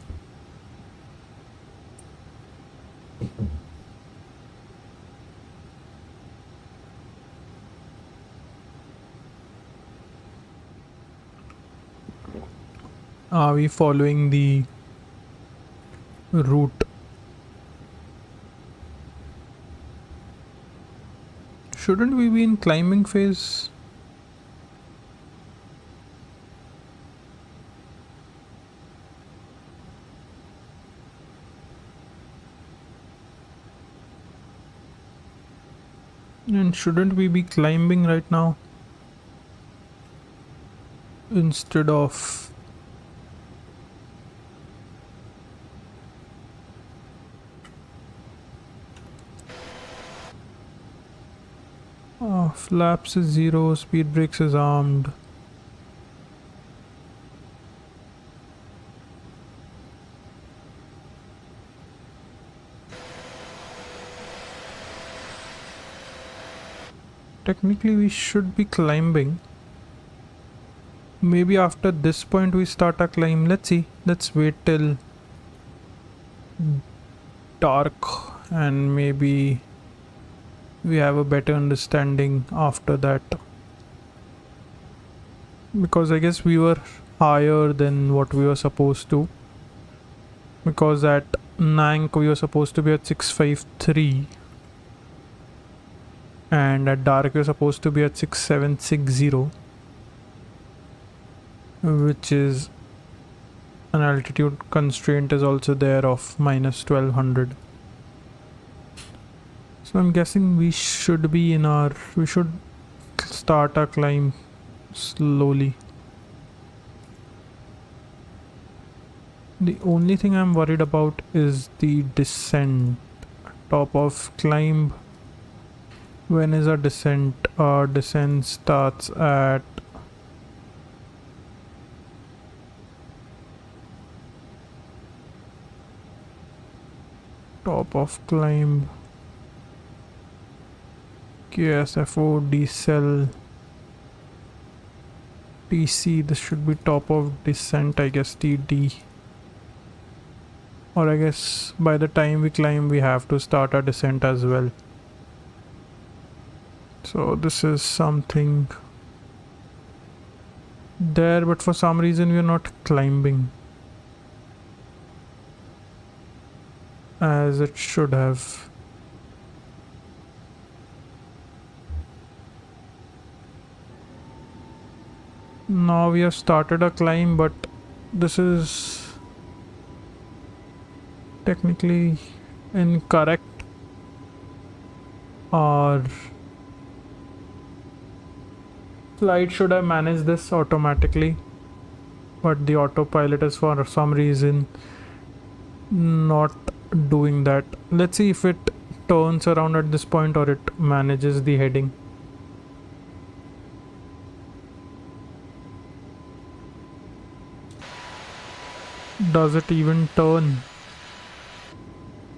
Are we following the route? Shouldn't we be in climbing phase? And shouldn't we be climbing right now? Instead of flaps is 0, speed brakes is armed. Technically we should be climbing. Maybe after this point we start our climb. Let's see. Let's wait till dark and maybe we have a better understanding after that. Because I guess we were higher than what we were supposed to. Because at Nank we were supposed to be at 653. And at dark we were supposed to be at 6760. Which is an altitude constraint is also there of minus 1200. So I'm guessing we should start our climb slowly. The only thing I'm worried about is the descent. Top of climb. When is our descent? Our descent starts at top of climb. KSFO, decel, TC. This should be top of descent, I guess. TD. Or I guess by the time we climb we have to start our descent as well. So this is something there, but for some reason we are not climbing as it should have. Now we have started a climb, but this is technically incorrect. Our flight should have managed this automatically, but the autopilot is for some reason not doing that. Let's see if it turns around at this point or it manages the heading. Does it even turn?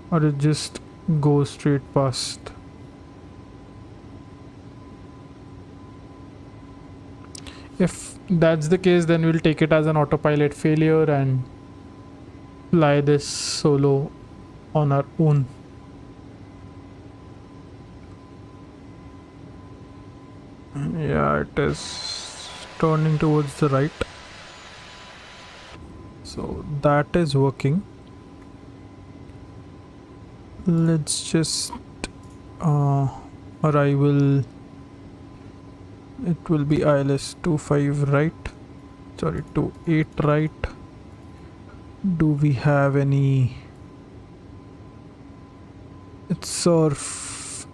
Or it just goes straight past? If that's the case, then we'll take it as an autopilot failure and fly this solo on our own. Yeah, it is turning towards the right. So that is working. Let's just arrival. It will be ILS 25 right. Sorry, 28 right. Do we have any? It's surf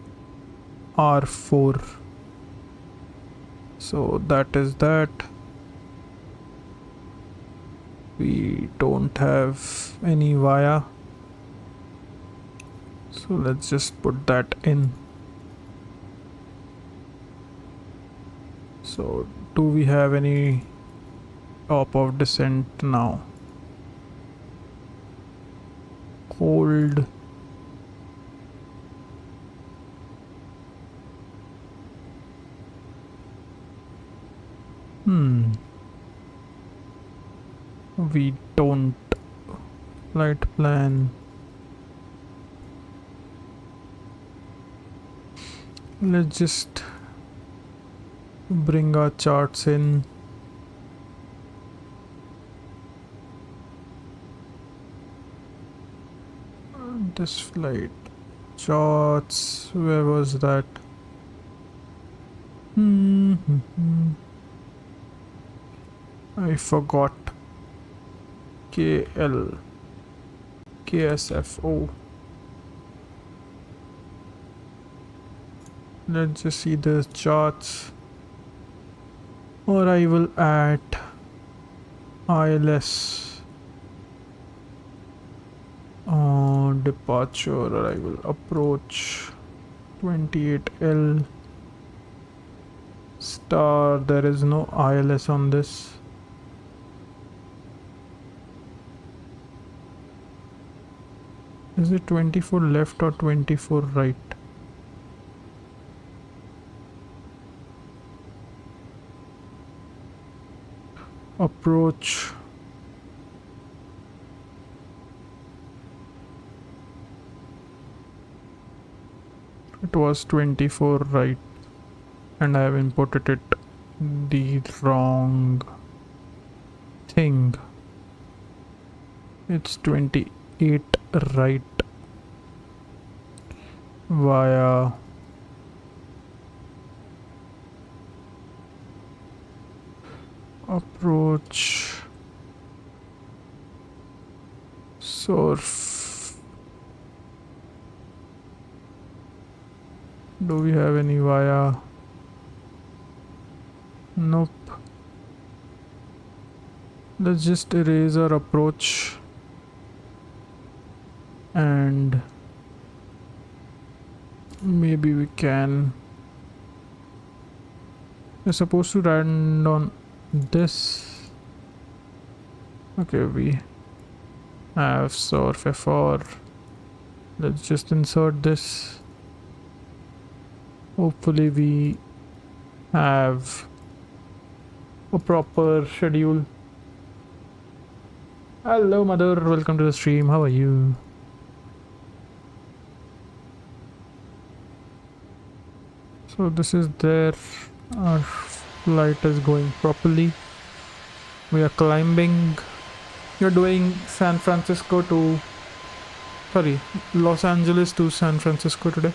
R4. So that is that. We don't have any via. So let's just put that in. So do we have any top of descent now? Hold. We don't. Flight plan. Let's just bring our charts in. This flight charts, where was that? I forgot. KL KSFO. Let's just see the charts. Arrival at ILS. Departure, arrival, approach 28L. Star, there is no ILS on this. Is it 24 left or 24 right? Approach. It was 24 right, and I have inputted it the wrong thing. It's 28 right via approach Surf. Do we have any via? Nope. Let's just erase our approach and maybe we can. We're supposed to land on this. Okay, we have surf FR. Let's just insert this. Hopefully we have a proper schedule. Hello mother, welcome to the stream. How are you? So this is there. Our flight is going properly. We are climbing. You're doing San Francisco to, sorry, Los Angeles to San Francisco today.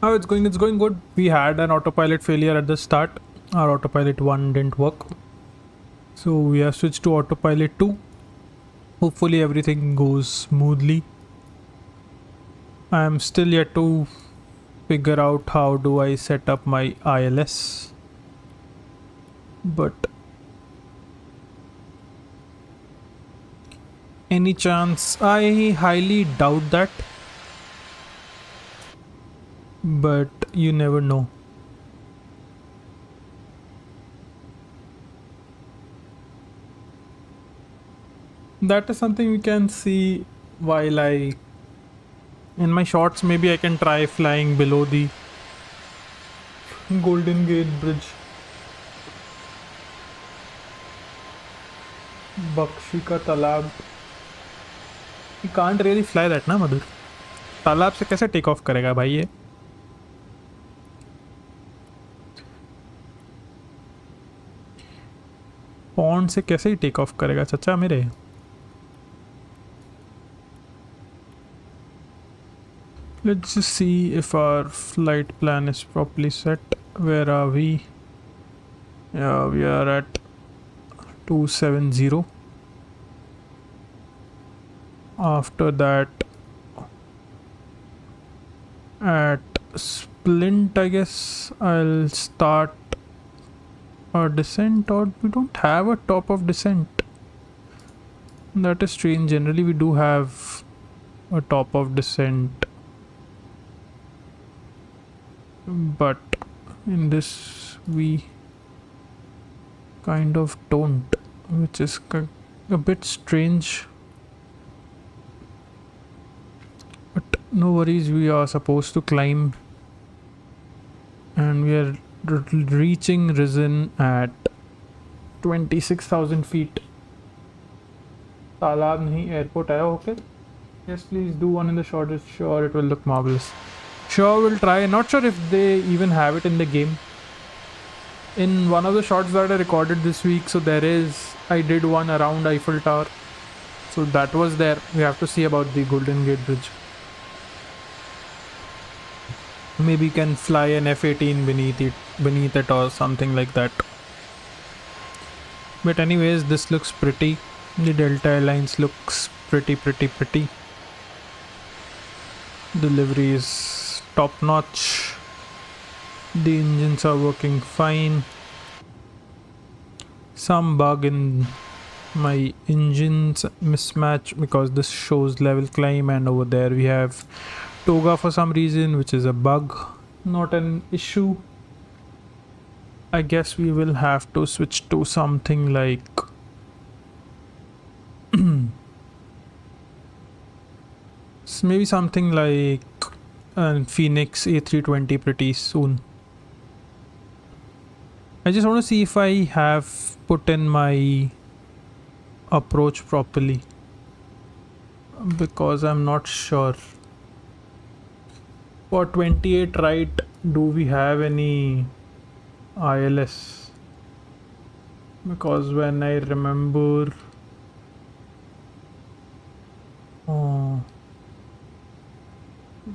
How it's going? It's going good. We had an autopilot failure at the start. Our autopilot 1 didn't work. So we have switched to autopilot 2. Hopefully everything goes smoothly. I am still yet to figure out how do I set up my ILS. But any chance? I highly doubt that. But you never know. That is something we can see while in my shots. Maybe I can try flying below the Golden Gate Bridge. Bakshi ka talab. You can't really fly that na Madhur. तालाब से कैसे take off करेगा भाई ये? Pond से कैसे ही take off करेगा चचा मेरे? Let's just see if our flight plan is properly set. Where are we? Yeah, we are at 270. After that, at Splint, I guess I'll start a descent, or we don't have a top of descent. That is strange. Generally, we do have a top of descent. But in this we kind of don't, which is a bit strange, but no worries. We are supposed to climb and we are reaching Risen at 26,000 feet. Talab nahi, airport aaya. Okay, yes, please do one in the shot. Sure, it will look marvelous. Sure, we'll try. Not sure if they even have it in the game. In one of the shots that I recorded this week, so there is, I did one around Eiffel Tower. So that was there. We have to see about the Golden Gate Bridge. Maybe you can fly an F-18 beneath it or something like that. But anyways, this looks pretty. The Delta Airlines looks pretty. Delivery is top notch. The engines are working fine. Some bug in my engines mismatch because this shows level climb, and over there we have toga for some reason, which is a bug, not an issue. I guess we will have to switch to something like maybe something like Fenix A320 pretty soon. I just want to see if I have put in my approach properly, because I'm not sure. For 28 right, do we have any ILS? Because when I remember,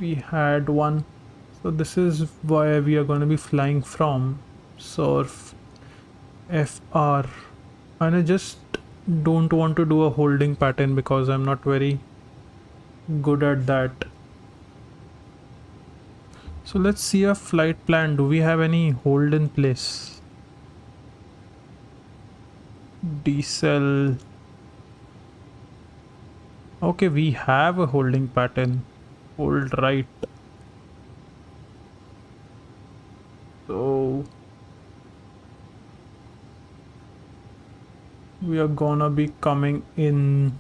we had one. So this is where we are going to be flying from. Surf FR, and I just don't want to do a holding pattern because I'm not very good at that. So let's see a flight plan. Do we have any hold in place? Decel. Okay, we have a holding pattern. Hold right. So we are gonna be coming in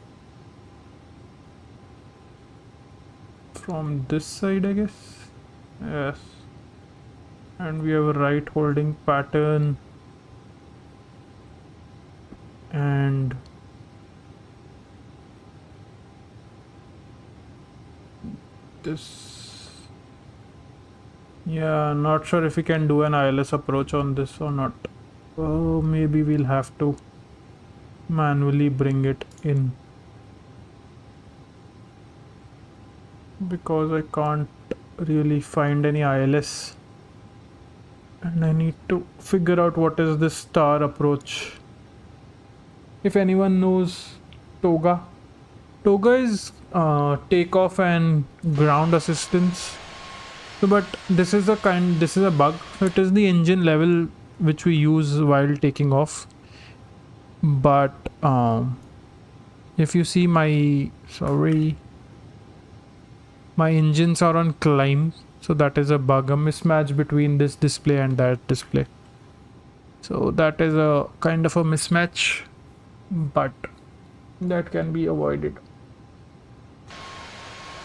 from this side, I guess. Yes. And we have a right holding pattern. And this. Yeah, not sure if we can do an ILS approach on this or not. Oh, maybe we'll have to manually bring it in because I can't really find any ILS, and I need to figure out what is this star approach. If anyone knows Toga, Toga is takeoff and ground assistance. So, but this is a bug. So it is the engine level which we use while taking off. But if you see my engines are on climb, so that is a bug, a mismatch between this display and that display. So that is a kind of a mismatch, but that can be avoided.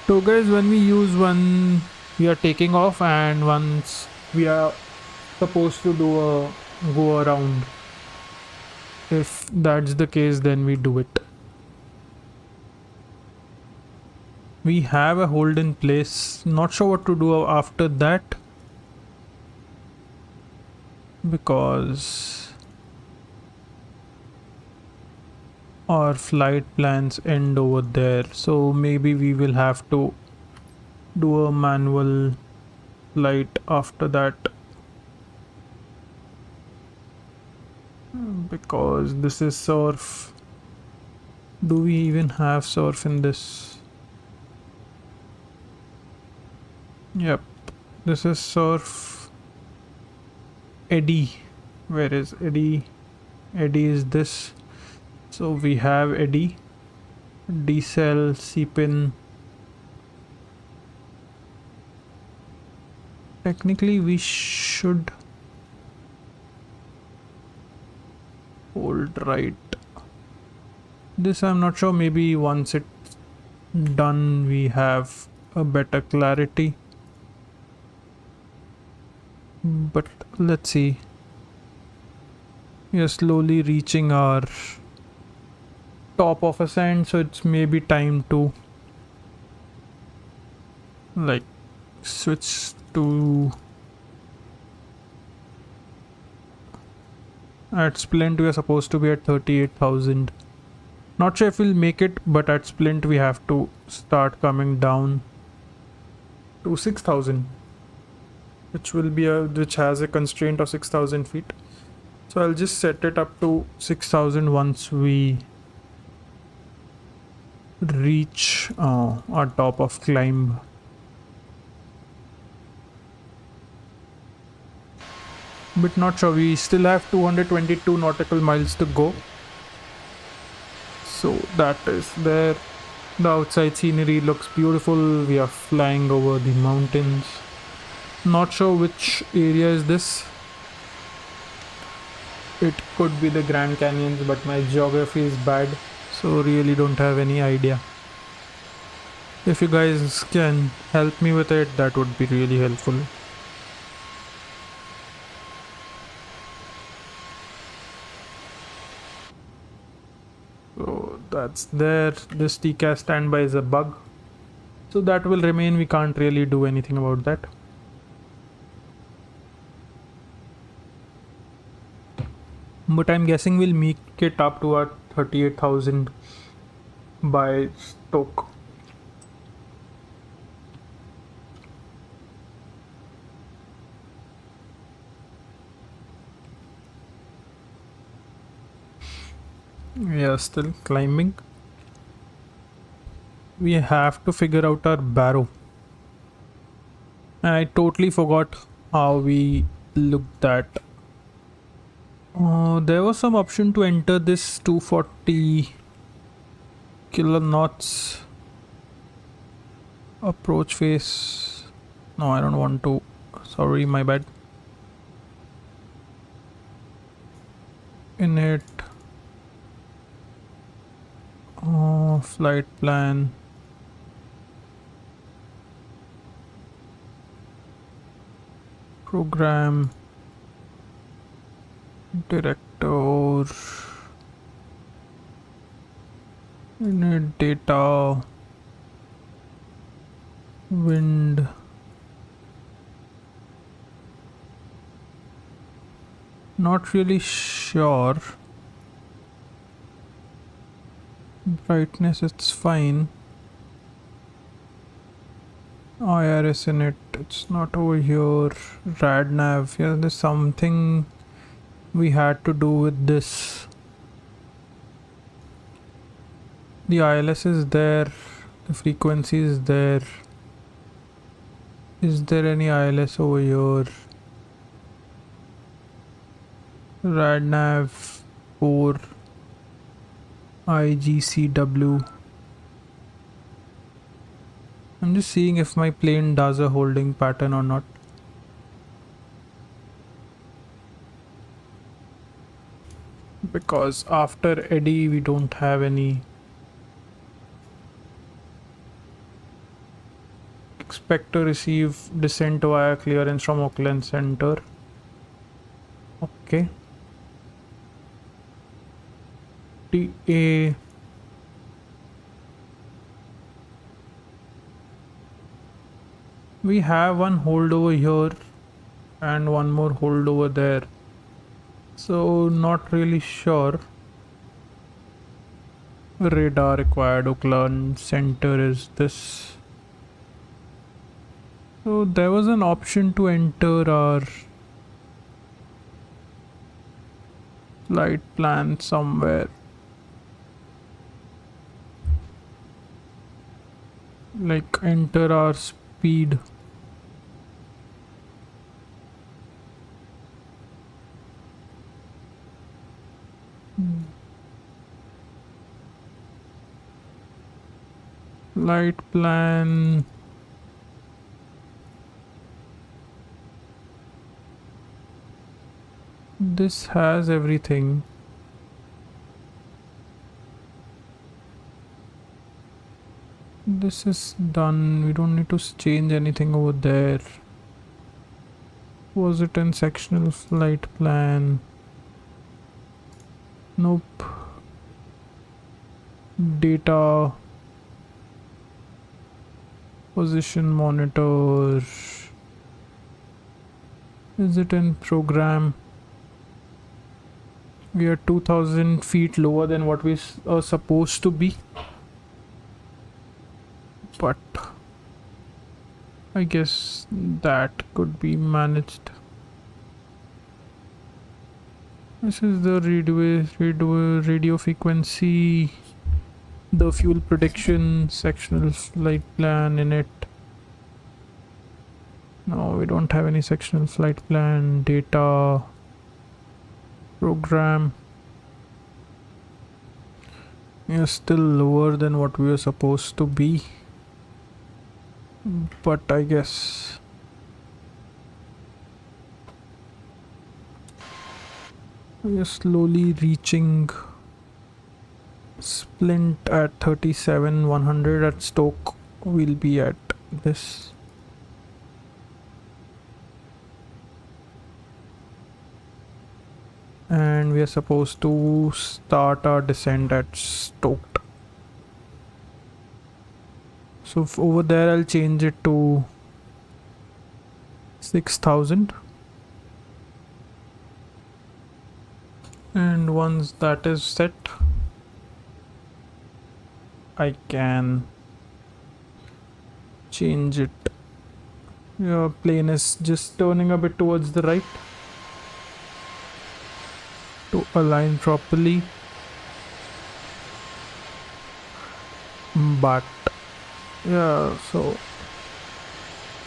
Toga is when we use when we are taking off and once we are supposed to do a go around. If that's the case, then we do it. We have a hold in place. Not sure what to do after that because our flight plans end over there. So maybe we will have to do a manual flight after that because this is surf. Do we even have surf in this? Yep, this is surf. Eddy, where is Eddy? Eddy is this. So we have Eddy, decel, C-pin. Technically we should hold right. This I'm not sure, maybe once it's done we have a better clarity. But let's see. We are slowly reaching our top of ascent, so it's maybe time to like switch to at Splint. We are supposed to be at 38,000. Not sure if we'll make it, but at Splint we have to start coming down to 6,000, which has a constraint of 6,000 feet. So I'll just set it up to 6,000 once we reach our top of climb. But not sure, we still have 222 nautical miles to go. So that is there. The outside scenery looks beautiful. We are flying over the mountains. Not sure which area is this. It could be the Grand Canyons, but my geography is bad, so really don't have any idea. If you guys can help me with it, that would be really helpful. So that's there. This TCAS standby is a bug, so that will remain. We can't really do anything about that. But I'm guessing we'll make it up to our 38,000 by Stoke. We are still climbing. We have to figure out our barrow. And I totally forgot how we looked at. There was some option to enter this 240 kiloknots approach phase. No, I don't want to. Sorry, my bad. Init. Flight plan. Program. Director. Init data. Wind. Not really sure. Brightness, it's fine. IRS in it, it's not over here. Radnav, yeah, there's something we had to do with this. The ILS is there, the frequency is there. Is there any ILS over here? Radnav 4 IGCW. I'm just seeing if my plane does a holding pattern or not. Because after Eddie we don't have any. Expect to receive descent via clearance from Auckland Center. Okay. TA. We have one hold over here and one more hold over there. So not really sure. Radar required, Auckland Center is this. So there was an option to enter our flight plan somewhere. Like enter our speed. Flight plan. This has everything. This is done. We don't need to change anything over there. Was it in sectional flight plan? Nope. Data. Position monitor. Is it in program? We are 2000 feet lower than what we are supposed to be. But I guess that could be managed. This is the radio frequency, the fuel prediction, sectional flight plan in it. No, we don't have any sectional flight plan. Data, program. We are still lower than what we are supposed to be. But I guess we are slowly reaching Splint at 37,100 at Stoke. We'll be at this. And we are supposed to start our descent at Stoke. So over there I'll change it to 6,000. And once that is set, I can change it. Your plane is just turning a bit towards the right to align properly. But yeah, so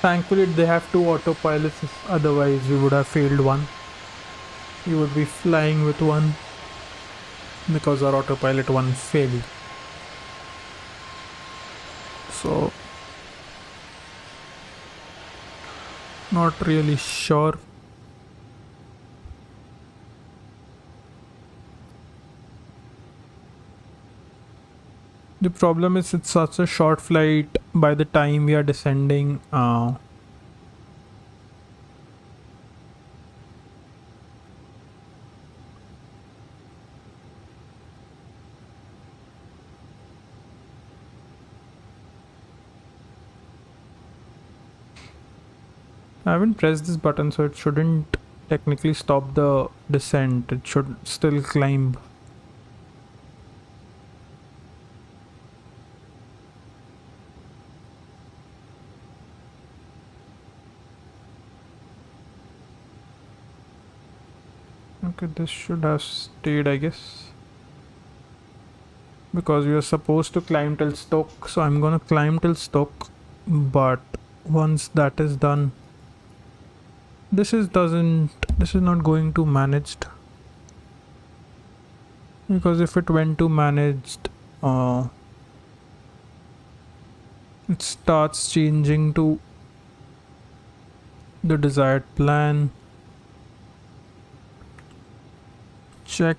thankfully they have two autopilots, otherwise we would have failed one. We would be flying with one because our autopilot one failed. So not really sure. The problem is it's such a short flight. By the time we are descending, I haven't pressed this button, so it shouldn't technically stop the descent. It should still climb. Okay, this should have stayed, I guess. Because we are supposed to climb till Stoke, so I'm gonna climb till Stoke. But once that is done, this is not going to managed. Because if it went to managed, it starts changing to the desired plan. Check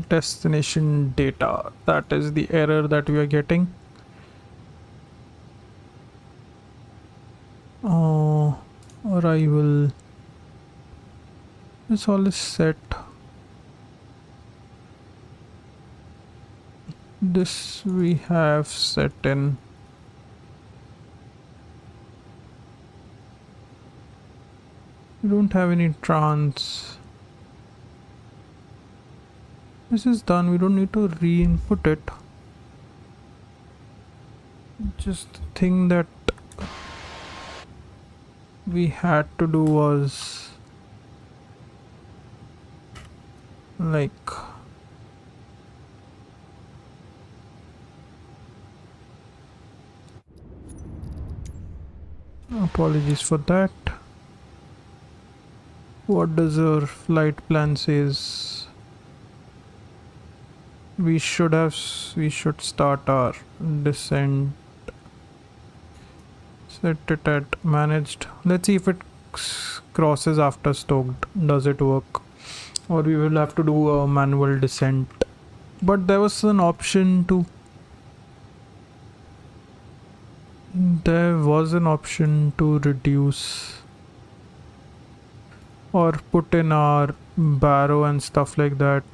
destination data. That is the error that we are getting. Arrival. This all is set. This we have set in. We don't have any trans. This is done. We don't need to re-input it. Just the thing that we had to do was like apologies for that. What does our flight plan says? We should start our descent. Set it at managed. Let's see if it crosses after stoked. Does it work? Or we will have to do a manual descent. But there was an option to reduce or put in our barrow and stuff like that.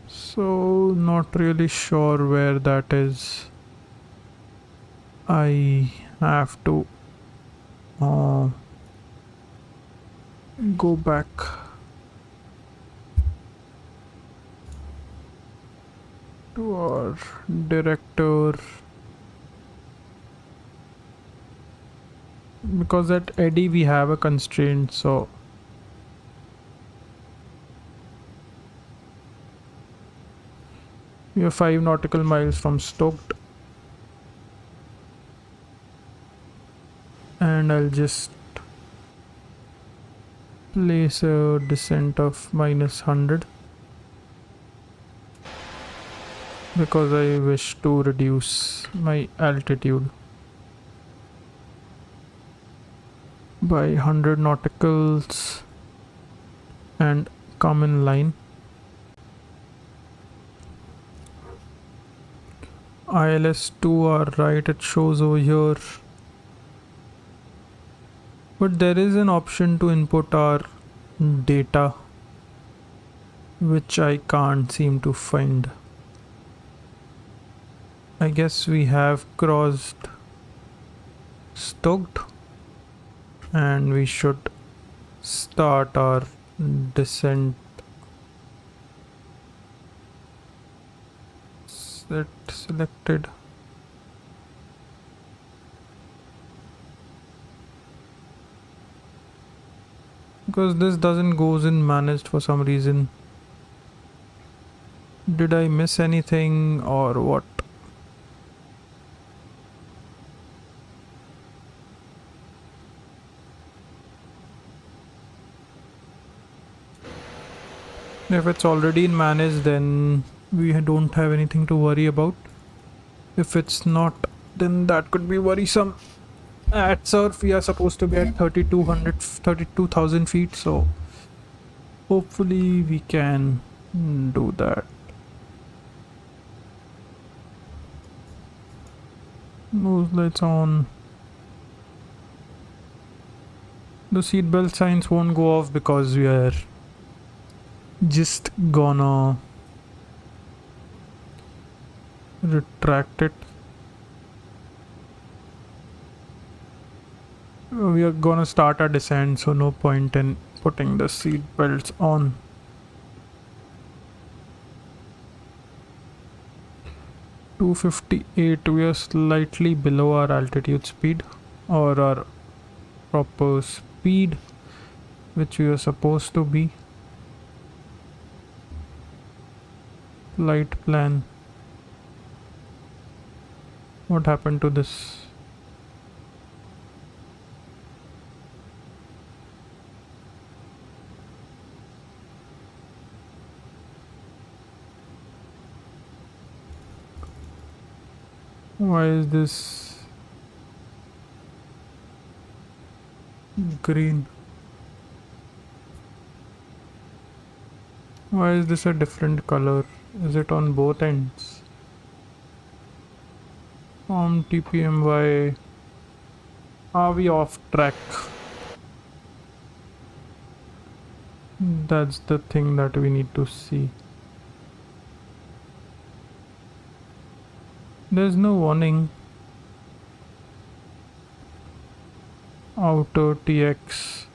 So not really sure where that is. I have to go back. To our director, because at Eddie we have a constraint, so we are 5 nautical miles from Stoked, and I'll just place a descent of -100 because I wish to reduce my altitude by 100 nauticals and come in line. ILS to our right, it shows over here, but there is an option to input our data which I can't seem to find. I guess we have crossed Stoked and we should start our descent. Set selected. Because this doesn't goes in managed for some reason. Did I miss anything or what? If it's already in manage, then we don't have anything to worry about. If it's not, then that could be worrisome. At surf, we are supposed to be at 32,000 feet, so hopefully we can do that. Nose lights on. The seatbelt signs won't go off because we are just gonna retract it. We are gonna start our descent, so no point in putting the seat belts on. $258, we are slightly below our altitude speed or our proper speed, which we are supposed to be. Flight plan. What happened to this? Why is this green? Why is this a different color? Is it on both ends? TPMY. Are we off track? That's the thing that we need to see. There's no warning. Outer TX.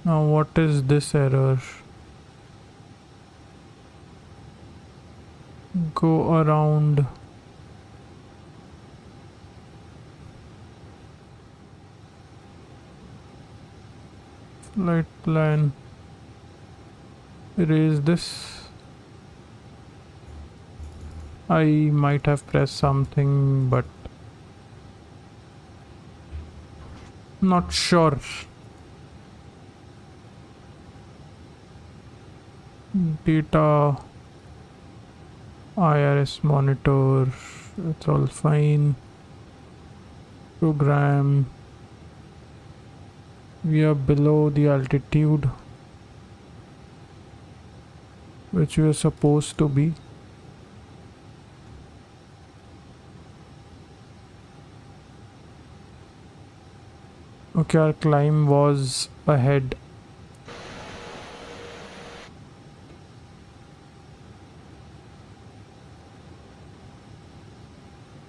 Now what is this error? Go around. Flight plan. Erase this. I might have pressed something, but not sure. Data, IRS monitor, it's all fine. Program, we are below the altitude which we are supposed to be. Okay, our climb was ahead.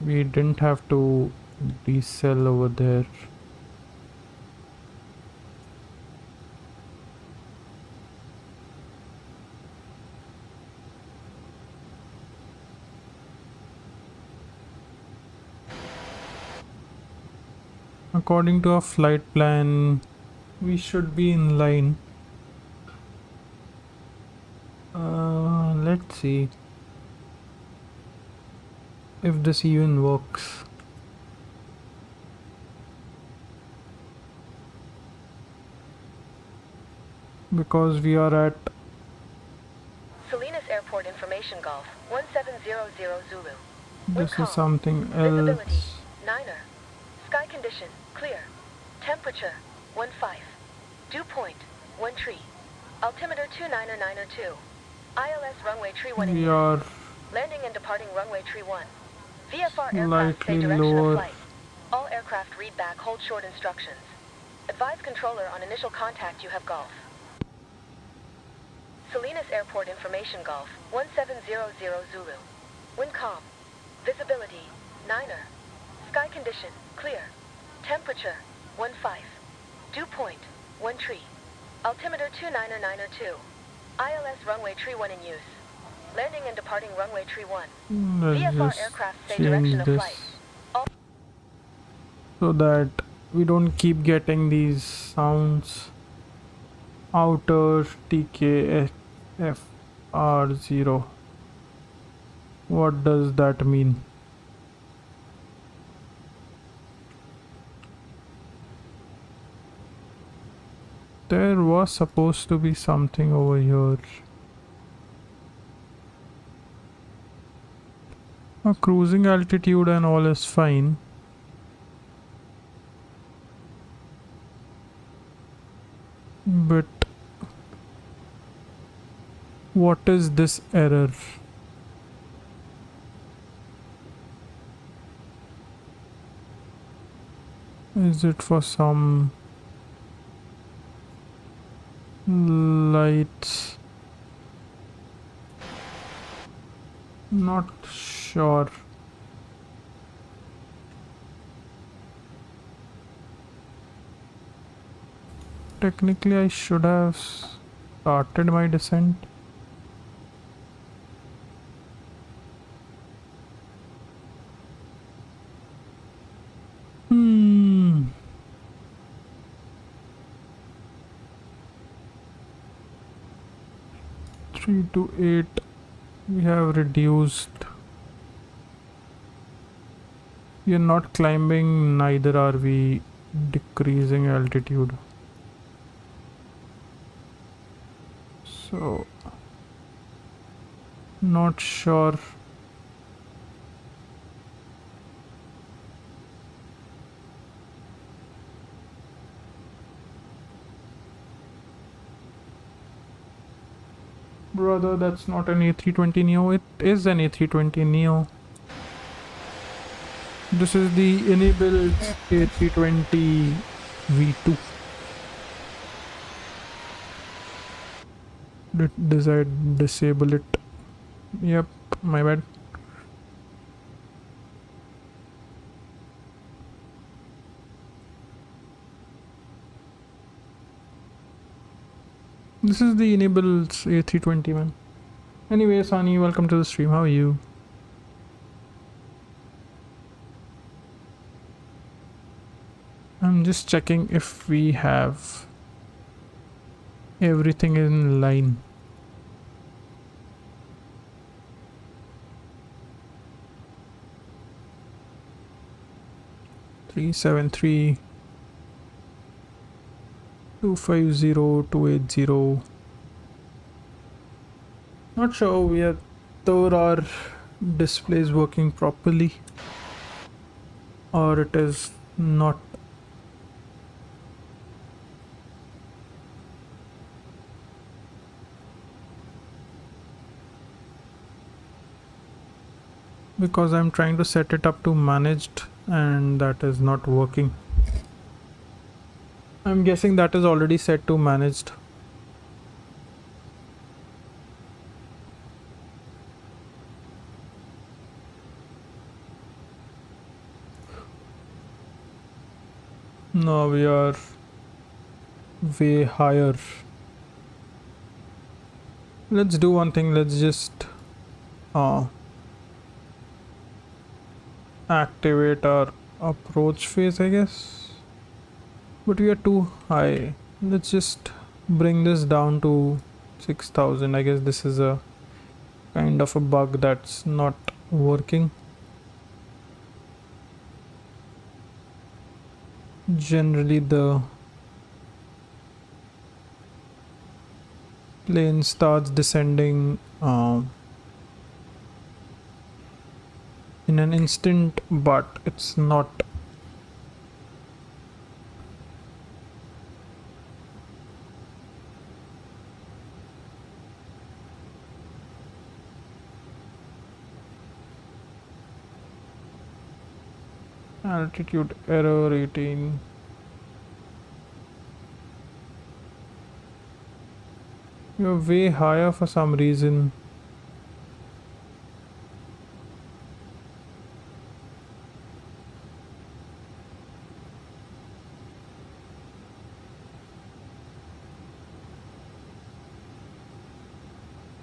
We didn't have to decel over there. According to our flight plan, we should be in line. Let's see if this even works. Because we are at Salinas Airport Information Golf 1700 Zulu. this is something Visibility else. 9er. Sky condition clear. Temperature 15. Dew point 1 tree. Altimeter 29902. ILS runway tree 1 in We use. are Landing and departing runway tree 1. VFR aircraft say slightly direction lower. of flight. All aircraft read back hold short instructions. Advise controller on initial contact you have golf. Salinas Airport Information Golf 1700 Zulu. Wind calm. Visibility 9er. Sky condition clear. Temperature 15. Dew point 1 tree. Altimeter 29902. ILS runway tree 1 in use. Landing and departing runway tree 1. Let's VFR just aircraft say change direction of this flight. so that we don't keep getting these sounds. Outer TKF R0. What does that mean? There was supposed to be something over here. A cruising altitude and all is fine. But what is this error? Is it for some lights? Not sure. Technically, I should have started my descent. Hmm. 3 to 8. We have reduced. We are not climbing, neither are we decreasing altitude. So, not sure. Brother, that's not an A320 Neo. It is an A320 Neo. This is the enabled A320 V2. Does I disable it? Yep, my bad. This is the enabled A320, man. Anyway, Sani, welcome to the stream. How are you? I'm just checking if we have everything in line. Three 7-3 250 280. Not sure whether our display is working properly or it is not. Because I'm trying to set it up to managed and that is not working. I'm guessing that is already set to managed. No, we are way higher. Let's do one thing. Let's just activate our approach phase, I guess. But we are too high. Let's just bring this down to 6000. I guess this is a kind of a bug that's not working. Generally the plane starts descending in an instant, but it's not. Altitude error 18. You're way higher for some reason.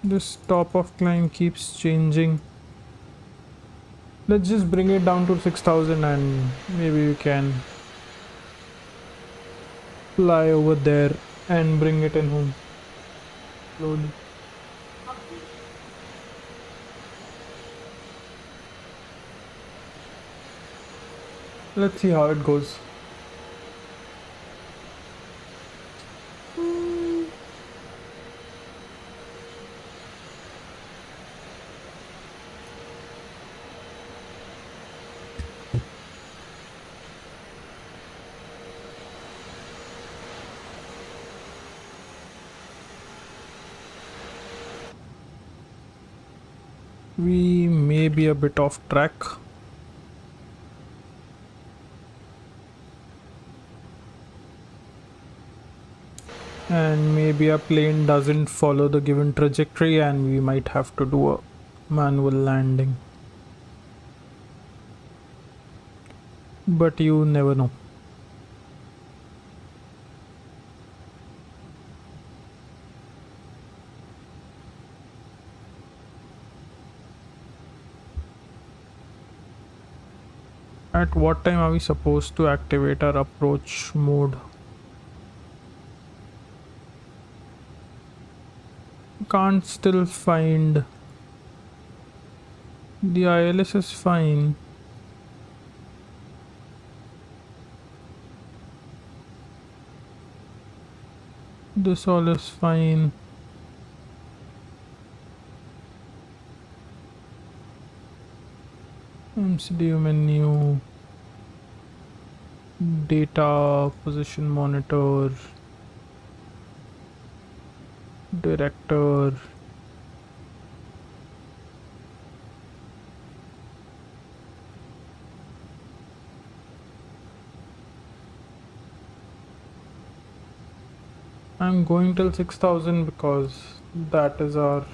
This top of climb keeps changing. Let's just bring it down to 6000 and maybe we can fly over there and bring it in home slowly. Let's see how it goes. We may be a bit off track. And maybe a plane doesn't follow the given trajectory and we might have to do a manual landing. But you never know. At what time are we supposed to activate our approach mode? Can't still find. The ILS is fine. This all is fine. MCDU menu, data, position monitor, director, I'm going till 6000 because that is our.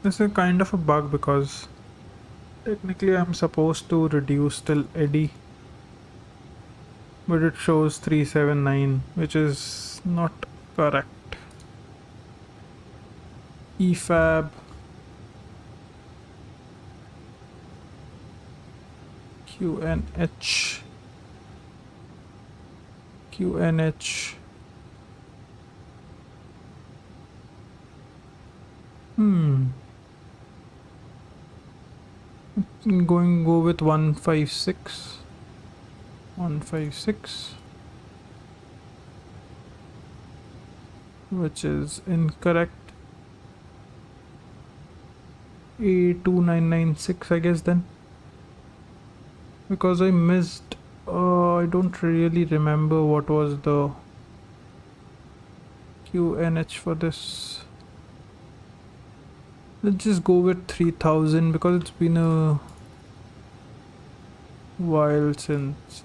This is kind of a bug because technically I'm supposed to reduce till eddy, but it shows 379, which is not correct. EFAB, QNH, QNH. Go with 156, which is incorrect. A2996, I guess, then, because I missed. I don't really remember what was the QNH for this. Let's just go with 3000 because it's been a while since.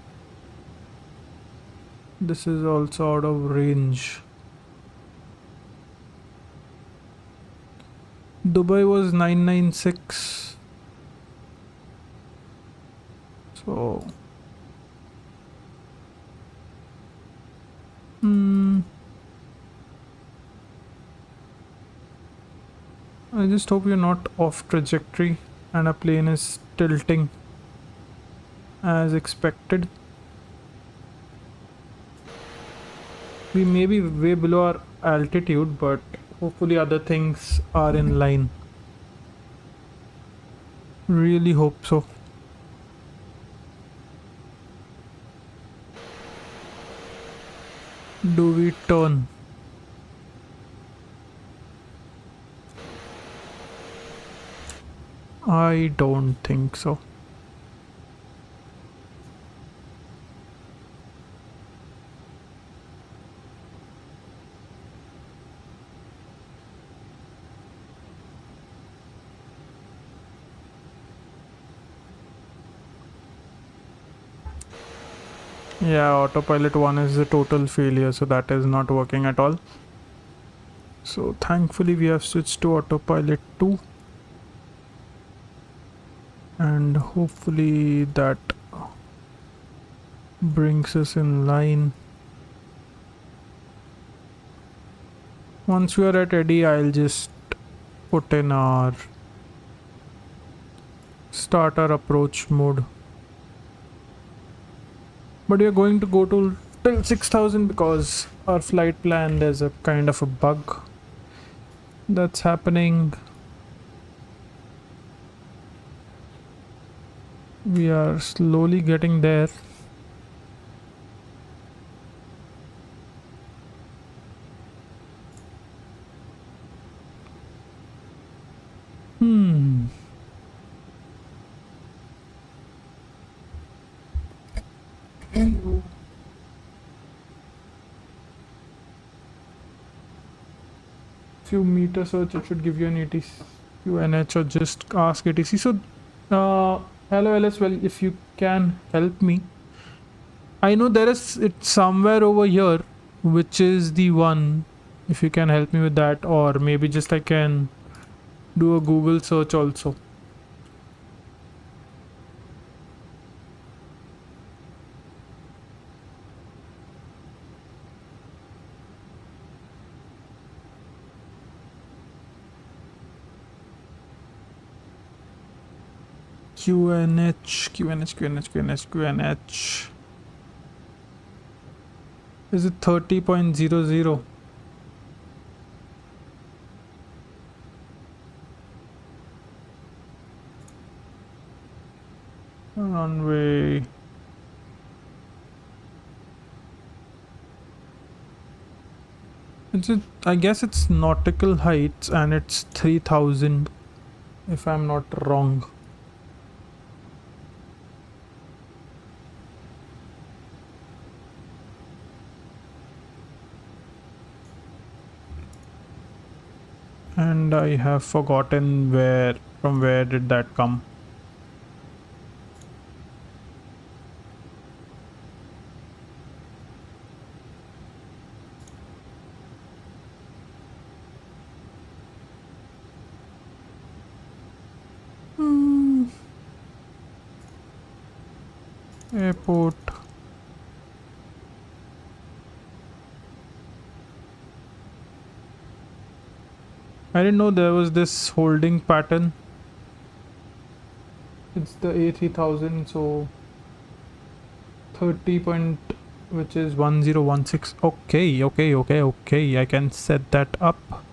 This is also out of range. Dubai was 996. So I just hope you're not off trajectory and a plane is tilting as expected. We may be way below our altitude, but hopefully other things are in line. Really hope so. Do we turn? I don't think so. Yeah, autopilot 1 is a total failure, so that is not working at all. So thankfully we have switched to autopilot 2, and hopefully that brings us in line. Once we are at eddy, I'll just put in our starter approach mode. But we are going to go to till 6000 because our flight plan, there's a kind of a bug that's happening. We are slowly getting there. Few meter search, it should give you an ATC QNH or just ask ATC. So hello LS, well, if you can help me, I know there is it somewhere over here, which is the one. If you can help me with that, or maybe just I can do a Google search also. QNH. Is it 30.00? Runway. I guess it's nautical heights and it's 3000 if I'm not wrong. And I have forgotten from where did that come. Airport. I didn't know there was this holding pattern. It's the A3000, so 30 point, which is 1016. Okay. I can set that up.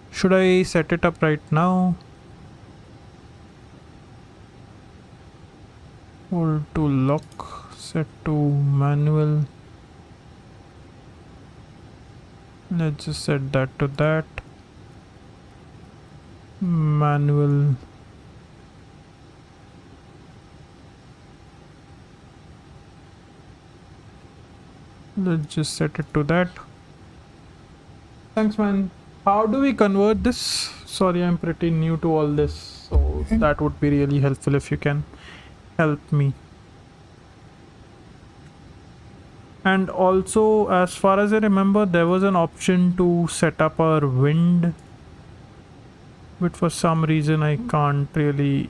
Should I set it up right now? Hold to lock, set to manual. Let's just set that to that. Manual. Let's just set it to that. Thanks, man. How do we convert this? Sorry, I'm pretty new to all this, so that would be really helpful if you can help me. And also, as far as I remember, there was an option to set up our wind, but for some reason I can't really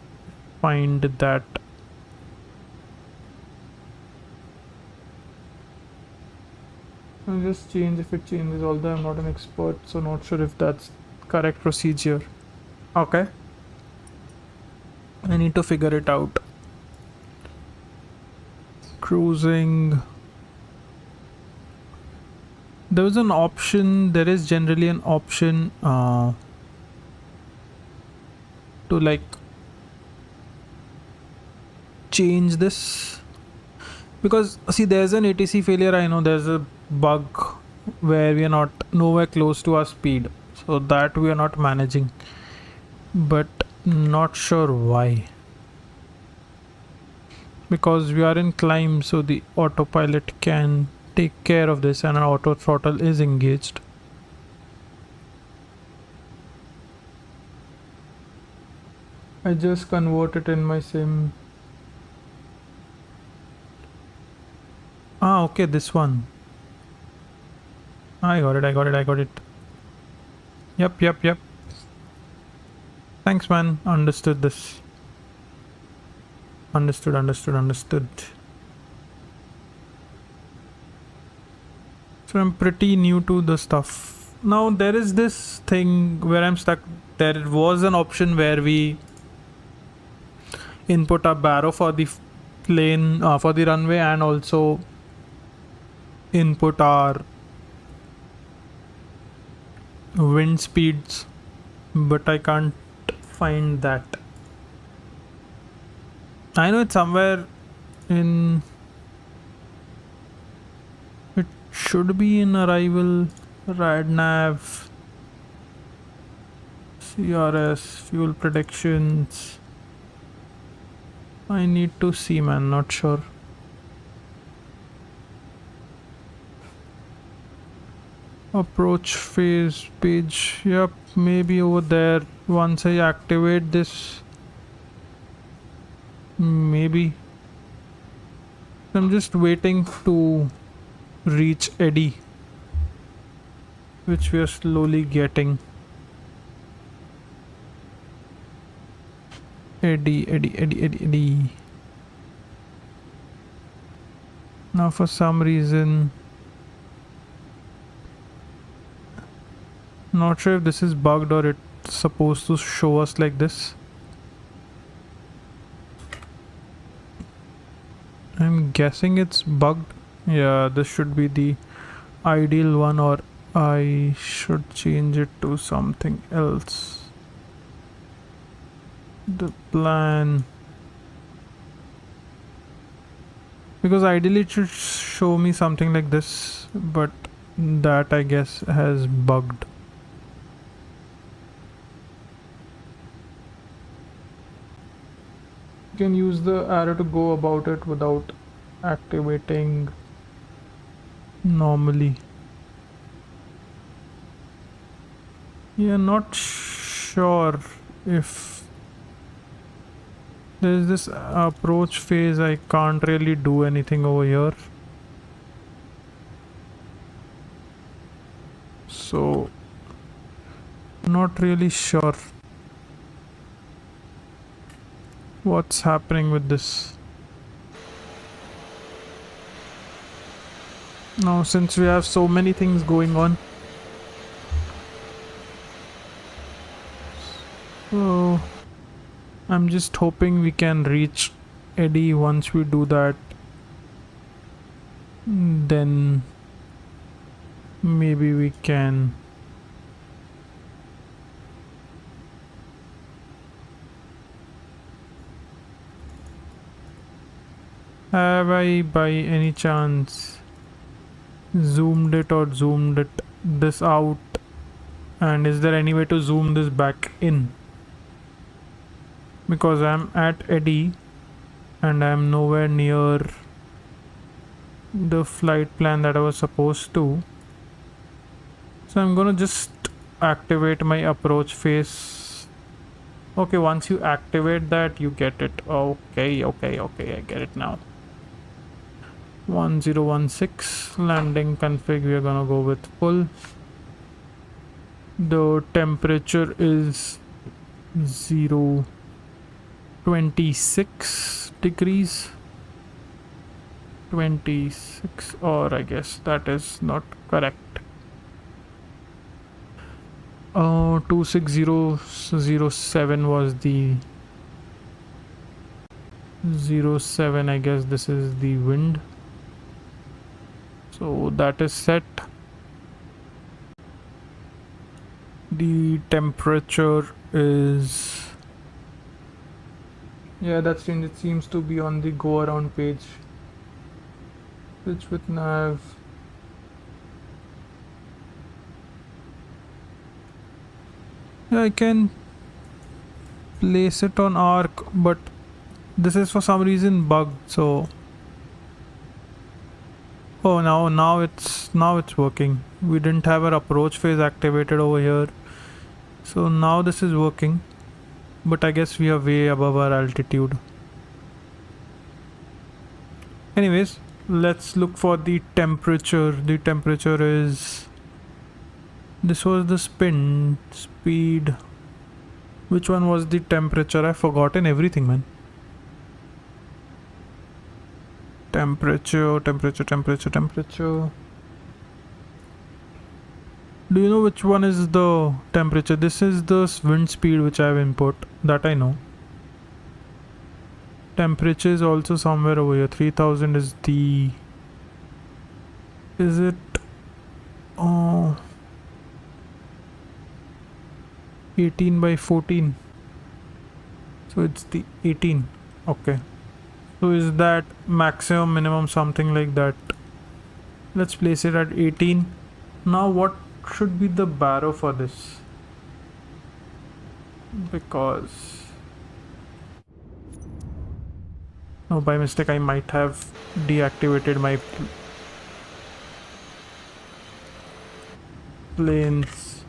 find that. I'll just change if it changes, although I'm not an expert, so not sure if that's correct procedure. Okay, I need to figure it out. Cruising. There was an option, there is generally an option to like change this, because see, there's an ATC failure. I know there's a bug where we are not nowhere close to our speed, so that we are not managing, but not sure why. Because we are in climb, so the autopilot can take care of this and our auto throttle is engaged. I just convert it in my sim. Okay, this one. I got it. Yep. Thanks, man. Understood this. Understood. So I'm pretty new to the stuff. Now there is this thing where I'm stuck. There was an option where we input a baro for the plane, for the runway, and also input our wind speeds, but I can't find that. I know it's somewhere in. It should be in arrival. Radnav. CRS. Fuel predictions. I need to see, man. Not sure. Approach phase page. Yep, maybe over there. Once I activate this. Maybe. I'm just waiting to reach Eddie, which we are slowly getting. Eddie. Now for some reason, not sure if this is bugged or it's supposed to show us like this. I'm guessing it's bugged. Yeah, this should be the ideal one, or I should change it to something else. The plan, because ideally it should show me something like this, but that I guess has bugged. You can use the arrow to go about it without activating normally. Yeah, not sure if there's this approach phase. I can't really do anything over here, so not really sure what's happening with this. Now, since we have so many things going on, so I'm just hoping we can reach Eddie. Once we do that, then maybe we can have I by any chance zoomed it or zoomed this out, and is there any way to zoom this back in? Because I'm at Eddie and I'm nowhere near the flight plan that I was supposed to, so I'm gonna just activate my approach phase. Okay, once you activate that, you get it. Okay, I get it now. 1016 landing config, we are gonna go with full. The temperature is 26 degrees. 26, or I guess that is not correct. 26007 was the 07. I guess this is the wind, so that is set. The temperature is, yeah, that's changed. It seems to be on the go around page. Switch with nav. Yeah, I can place it on arc, but this is for some reason bugged, so oh, now it's working. We didn't have our approach phase activated over here, so now this is working, but I guess we are way above our altitude. Anyways, let's look for the temperature. The temperature is, this was the spin speed. Which one was the temperature? I've forgotten everything, man. Temperature. Do you know which one is the temperature? This is the wind speed which I have input, that I know. Temperature is also somewhere over here. 3000 is the, is it, oh, 18 by 14, so it's the 18. Okay, So is that maximum, minimum, something like that? Let's place it at 18. Now what should be the barrow for this? Because... oh, by mistake I might have deactivated my planes.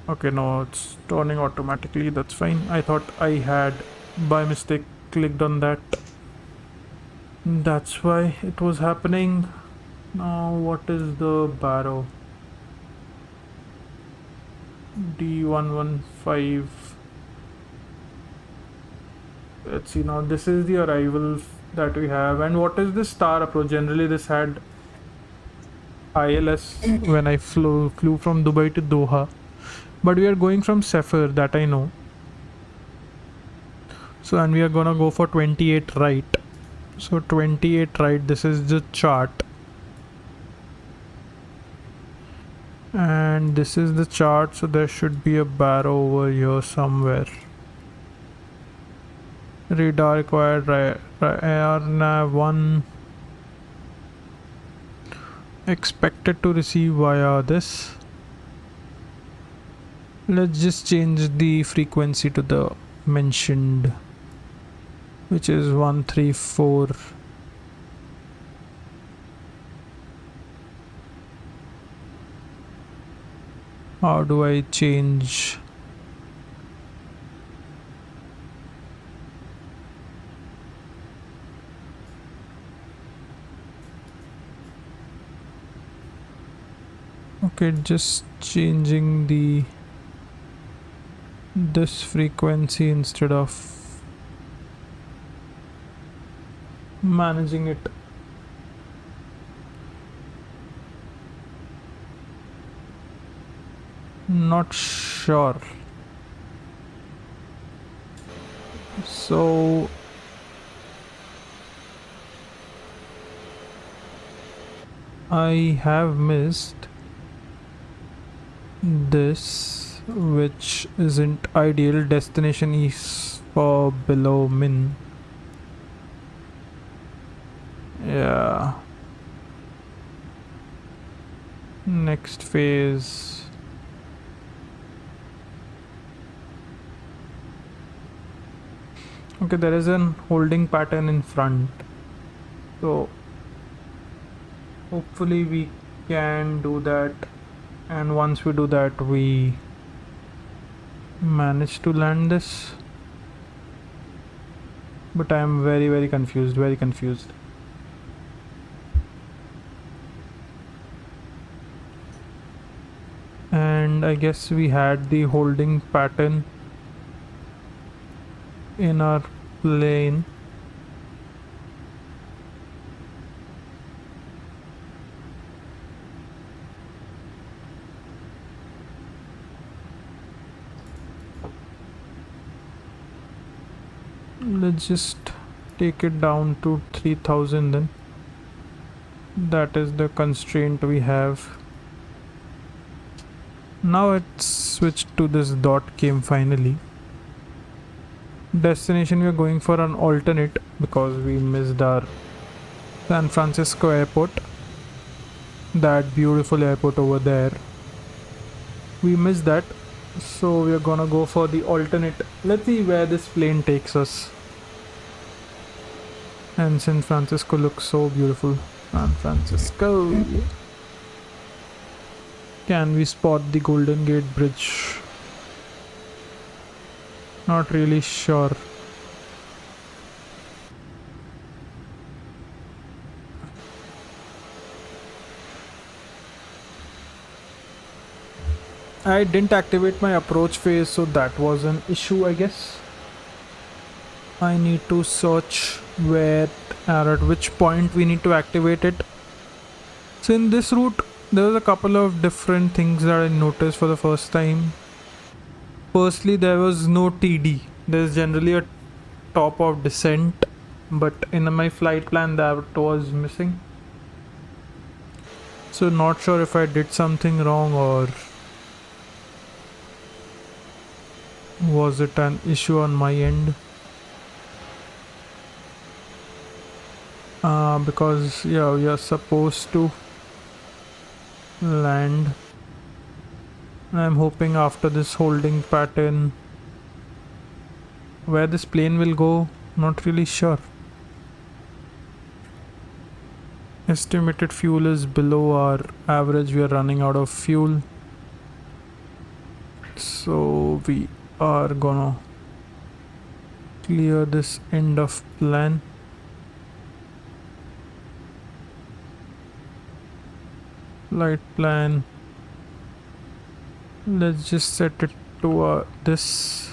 Okay, no, it's turning automatically, that's fine. I thought I had by mistake clicked on that. That's why it was happening. Now what is the barrow? D115. Let's see, now this is the arrival that we have. And what is this star approach? Generally this had ILS when I flew from Dubai to Doha, but we are going from Sefer, that I know. So, and we are gonna go for 28 right. So 28 right, this is the chart, and this is the chart, so there should be a barrow over here somewhere. Radar required, air nav 1 expected to receive via this. Let's just change the frequency to the mentioned, which is 134. How do I change? Okay, just changing this frequency instead of managing it. Not sure. So I have missed this, which isn't ideal. Destination is for below min. Yeah. Next phase. Okay, there is an holding pattern in front, so hopefully we can do that, and once we do that we manage to land this. But I am very confused, very confused. And I guess we had the holding pattern in our plane. Let's just take it down to 3000 then. That is the constraint we have. Now it's switched to this dot came finally. Destination, we are going for an alternate because we missed our San Francisco airport, that beautiful airport over there. We missed that, so we are gonna go for the alternate. Let's see where this plane takes us. And San Francisco looks so beautiful. San Francisco. Can we spot the Golden Gate Bridge? Not really sure. I didn't activate my approach phase, so that was an issue, I guess. I need to search where or at which point we need to activate it. So in this route, there was a couple of different things that I noticed for the first time. Firstly, there was no TD. There's generally a top of descent, but in my flight plan that was missing. So not sure if I did something wrong or was it an issue on my end. because yeah, we are supposed to land. I'm hoping after this holding pattern, where this plane will go, not really sure. Estimated fuel is below our average. We are running out of fuel, so we are gonna clear this end of plan. Flight plan, let's just set it to this.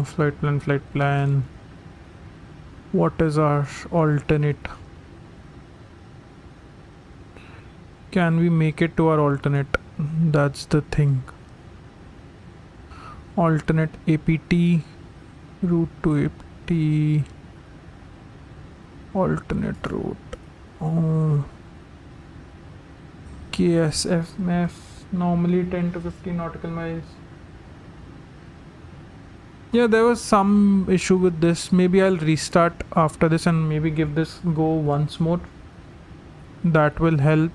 Flight plan. What is our alternate? Can we make it to our alternate? That's the thing. Alternate APT, route to APT, alternate route. KSFF, normally 10 to 15 nautical miles. Yeah, there was some issue with this. Maybe I'll restart after this and maybe give this go once more. That will help.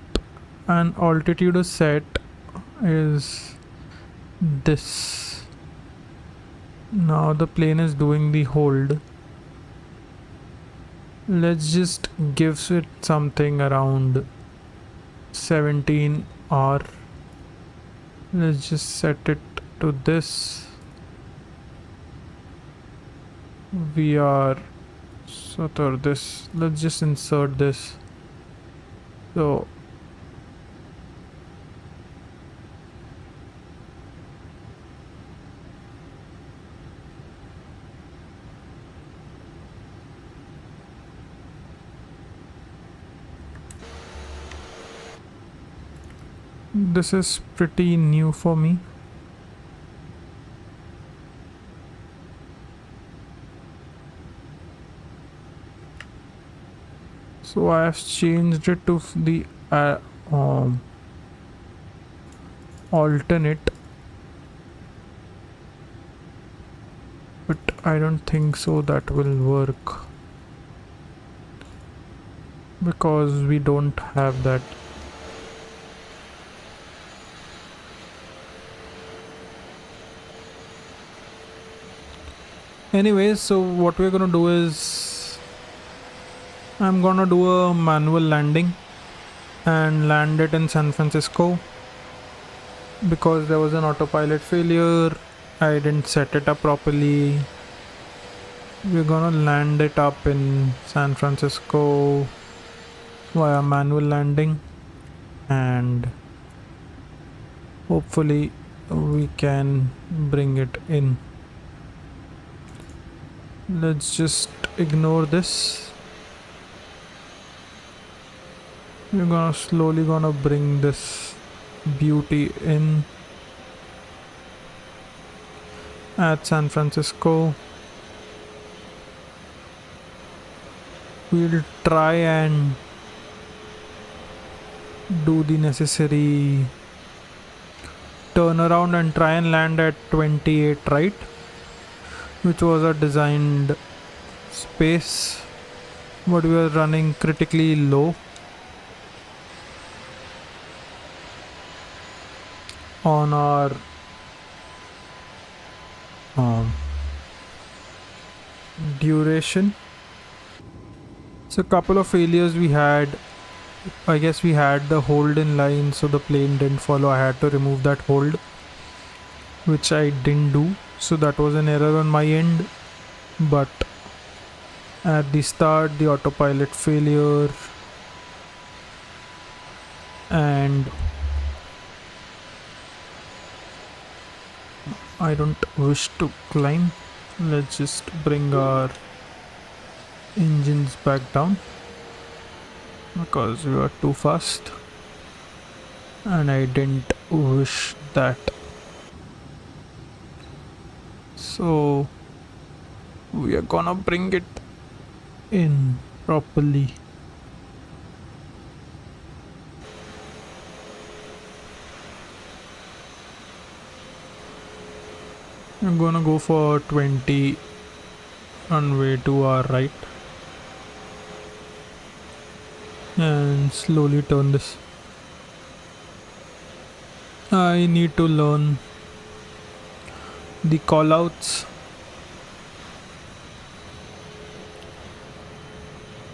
And altitude is set is this. Now the plane is doing the hold. Let's just give it something around 17 R. Let's just set it to this. We are sort of this. Let's just insert this. So this is pretty new for me. So I have changed it to the alternate, but I don't think so that will work because we don't have that. Anyways, so what we're gonna do is I'm gonna do a manual landing and land it in San Francisco because there was an autopilot failure. I didn't set it up properly. We're gonna land it up in San Francisco via manual landing and hopefully we can bring it in. Let's just ignore this. We're gonna slowly bring this beauty in at San Francisco. We'll try and do the necessary turnaround and try and land at 28, right? Which was a designed space, but we were running critically low on our duration. So a couple of failures we had. I guess we had the hold in line, so the plane didn't follow. I had to remove that hold, which I didn't do. So that was an error on my end. But at the start, the autopilot failure and I don't wish to climb. Let's just bring our engines back down because we were too fast and I didn't wish that. So we are gonna bring it in properly. I'm gonna go for 20 runway to our right, and slowly turn this. I need to learn the callouts.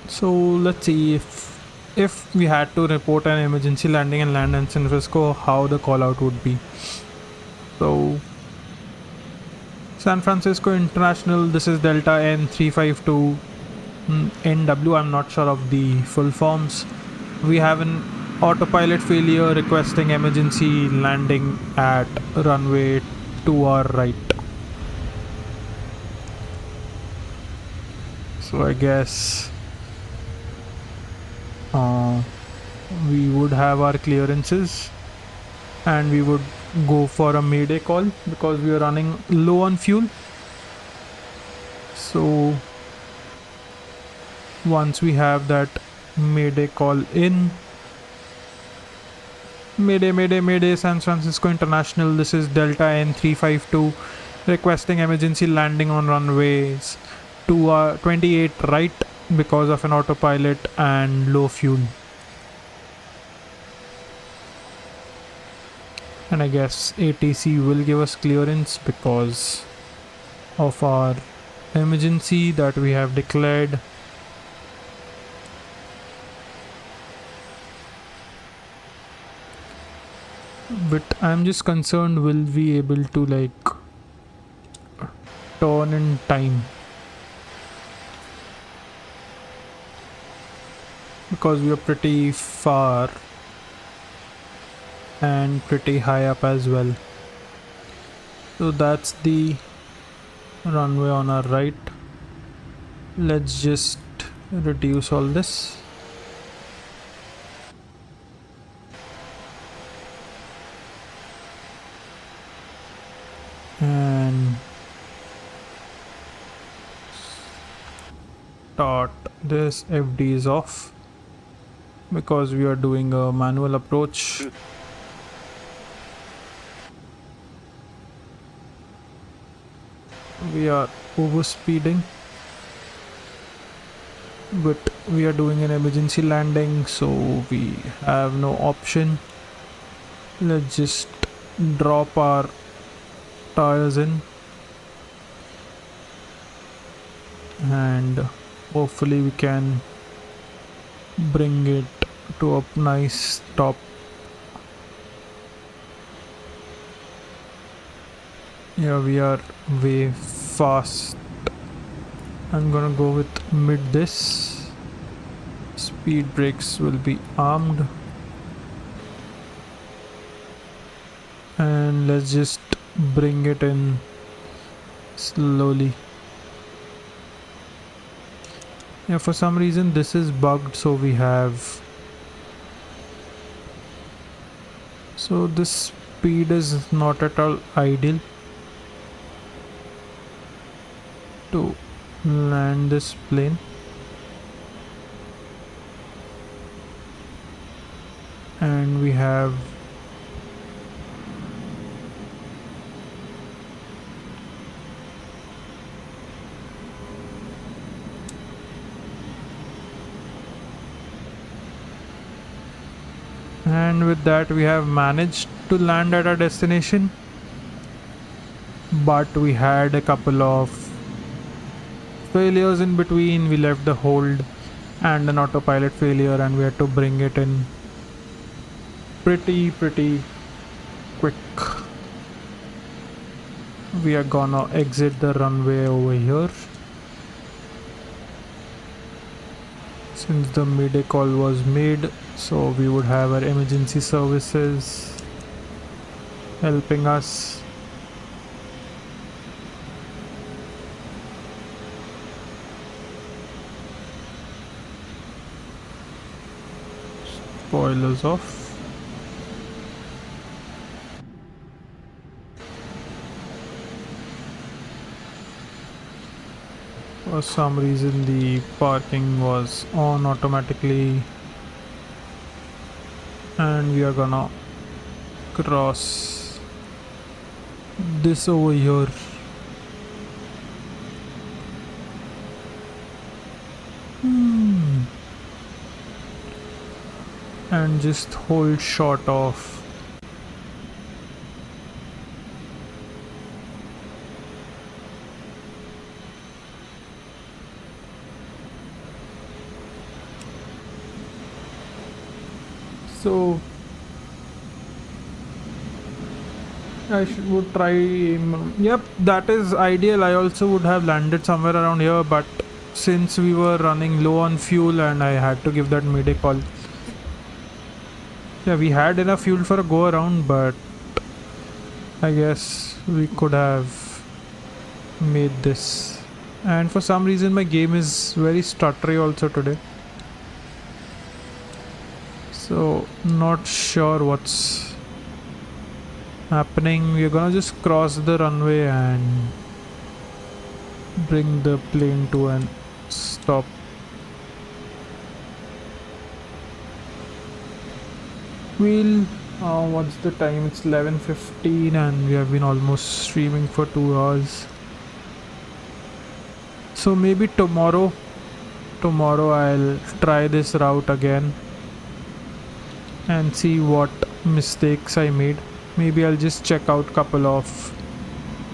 So let's see if we had to report an emergency landing and land in San Francisco, how the callout would be. So San Francisco International, this is Delta N352 NW. I'm not sure of the full forms. We have an autopilot failure requesting emergency landing at runway to our right. So I guess we would have our clearances and we would go for a mayday call because we are running low on fuel. So once we have that mayday call in, mayday, San Francisco International, this is Delta N352 requesting emergency landing on runways to 28 right because of an autopilot and low fuel. And I guess ATC will give us clearance because of our emergency that we have declared. But I'm just concerned, will we be able to like turn in time? Because we are pretty far and pretty high up as well. So that's the runway on our right. Let's just reduce all this. And start this. FD is off because we are doing a manual approach. We are overspeeding, but we are doing an emergency landing, so we have no option. Let's just drop our tires in and hopefully we can bring it to a nice top. Yeah, we are way fast. I'm gonna go with mid this. Speed brakes will be armed. And let's just bring it in slowly. Yeah, for some reason this is bugged, so we have. So this speed is not at all ideal to land this plane. And we have and with that we have managed to land at our destination, but we had a couple of failures in between. We left the hold and an autopilot failure, and we had to bring it in pretty quick. We are gonna exit the runway over here since the mayday call was made, so we would have our emergency services helping us. Spoilers off. For some reason the parking was on automatically, and we are gonna cross this over here. I'm just hold short of. So would try. Yep, that is ideal. I also would have landed somewhere around here, but since we were running low on fuel and I had to give that mayday call. Yeah, we had enough fuel for a go around, but I guess we could have made this. And for some reason my game is very stuttery also today. So not sure what's happening. We're gonna just cross the runway and bring the plane to an stop. What's the time? It's 11:15 and we have been almost streaming for 2 hours. So maybe tomorrow I'll try this route again and see what mistakes I made. Maybe I'll just check out couple of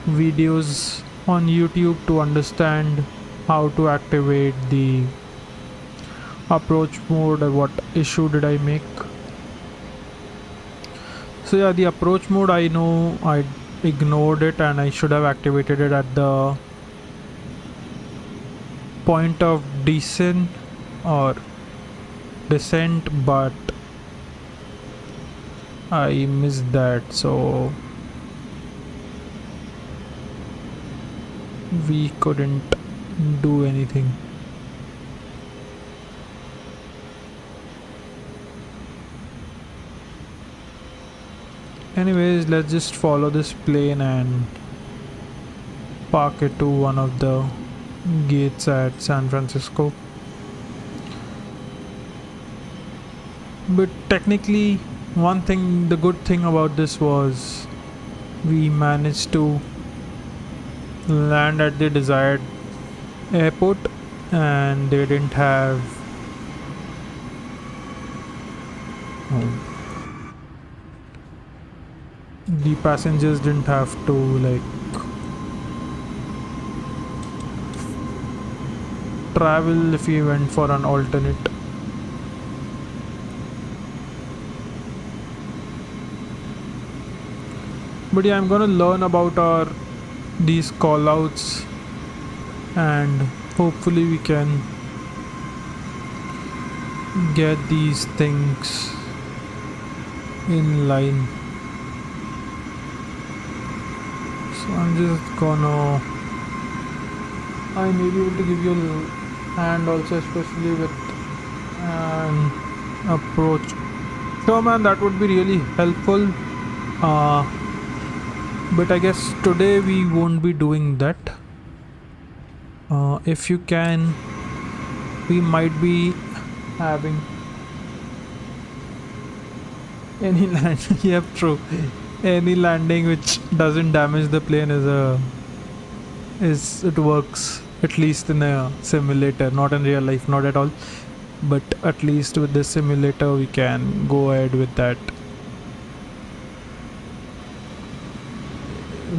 videos on YouTube to understand how to activate the approach mode or what issue did I make. So yeah, the approach mode, I know I ignored it and I should have activated it at the point of descent, but I missed that, so we couldn't do anything. Anyways, let's just follow this plane and park it to one of the gates at San Francisco. But technically, the good thing about this was we managed to land at the desired airport and they didn't have the passengers didn't have to travel if we went for an alternate. But yeah, I'm gonna learn about these callouts and hopefully we can get these things in line. So I'm just gonna, I may be able to give you a hand also, especially with an approach. So man, that would be really helpful. But I guess today we won't be doing that. If you can, we might be having any landing. Yep, true. Any landing which doesn't damage the plane it works, at least in a simulator, not in real life, not at all. But at least with the simulator we can go ahead with that.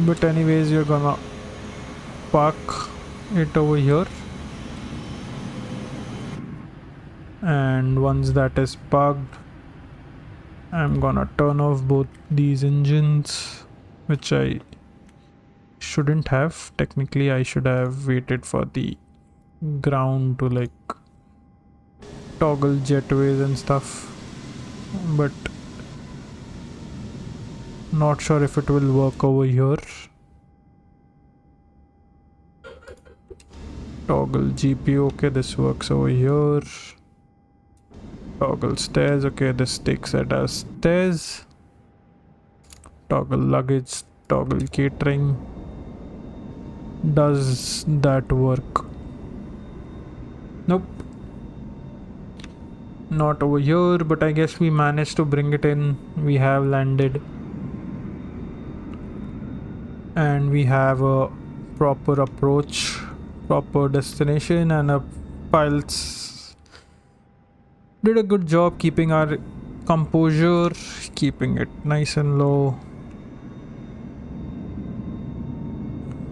But anyways, you're gonna park it over here, and once that is parked, I'm gonna turn off both these engines, which I shouldn't have. Technically I should have waited for the ground to toggle jetways and stuff, but not sure if it will work over here. Toggle GPU, okay, this works over here. Toggle stairs, okay, this takes it as stairs. Toggle luggage, toggle catering. Does that work? Nope. Not over here, but I guess we managed to bring it in. We have landed. And we have a proper approach, proper destination, and our pilots did a good job keeping our composure, keeping it nice and low.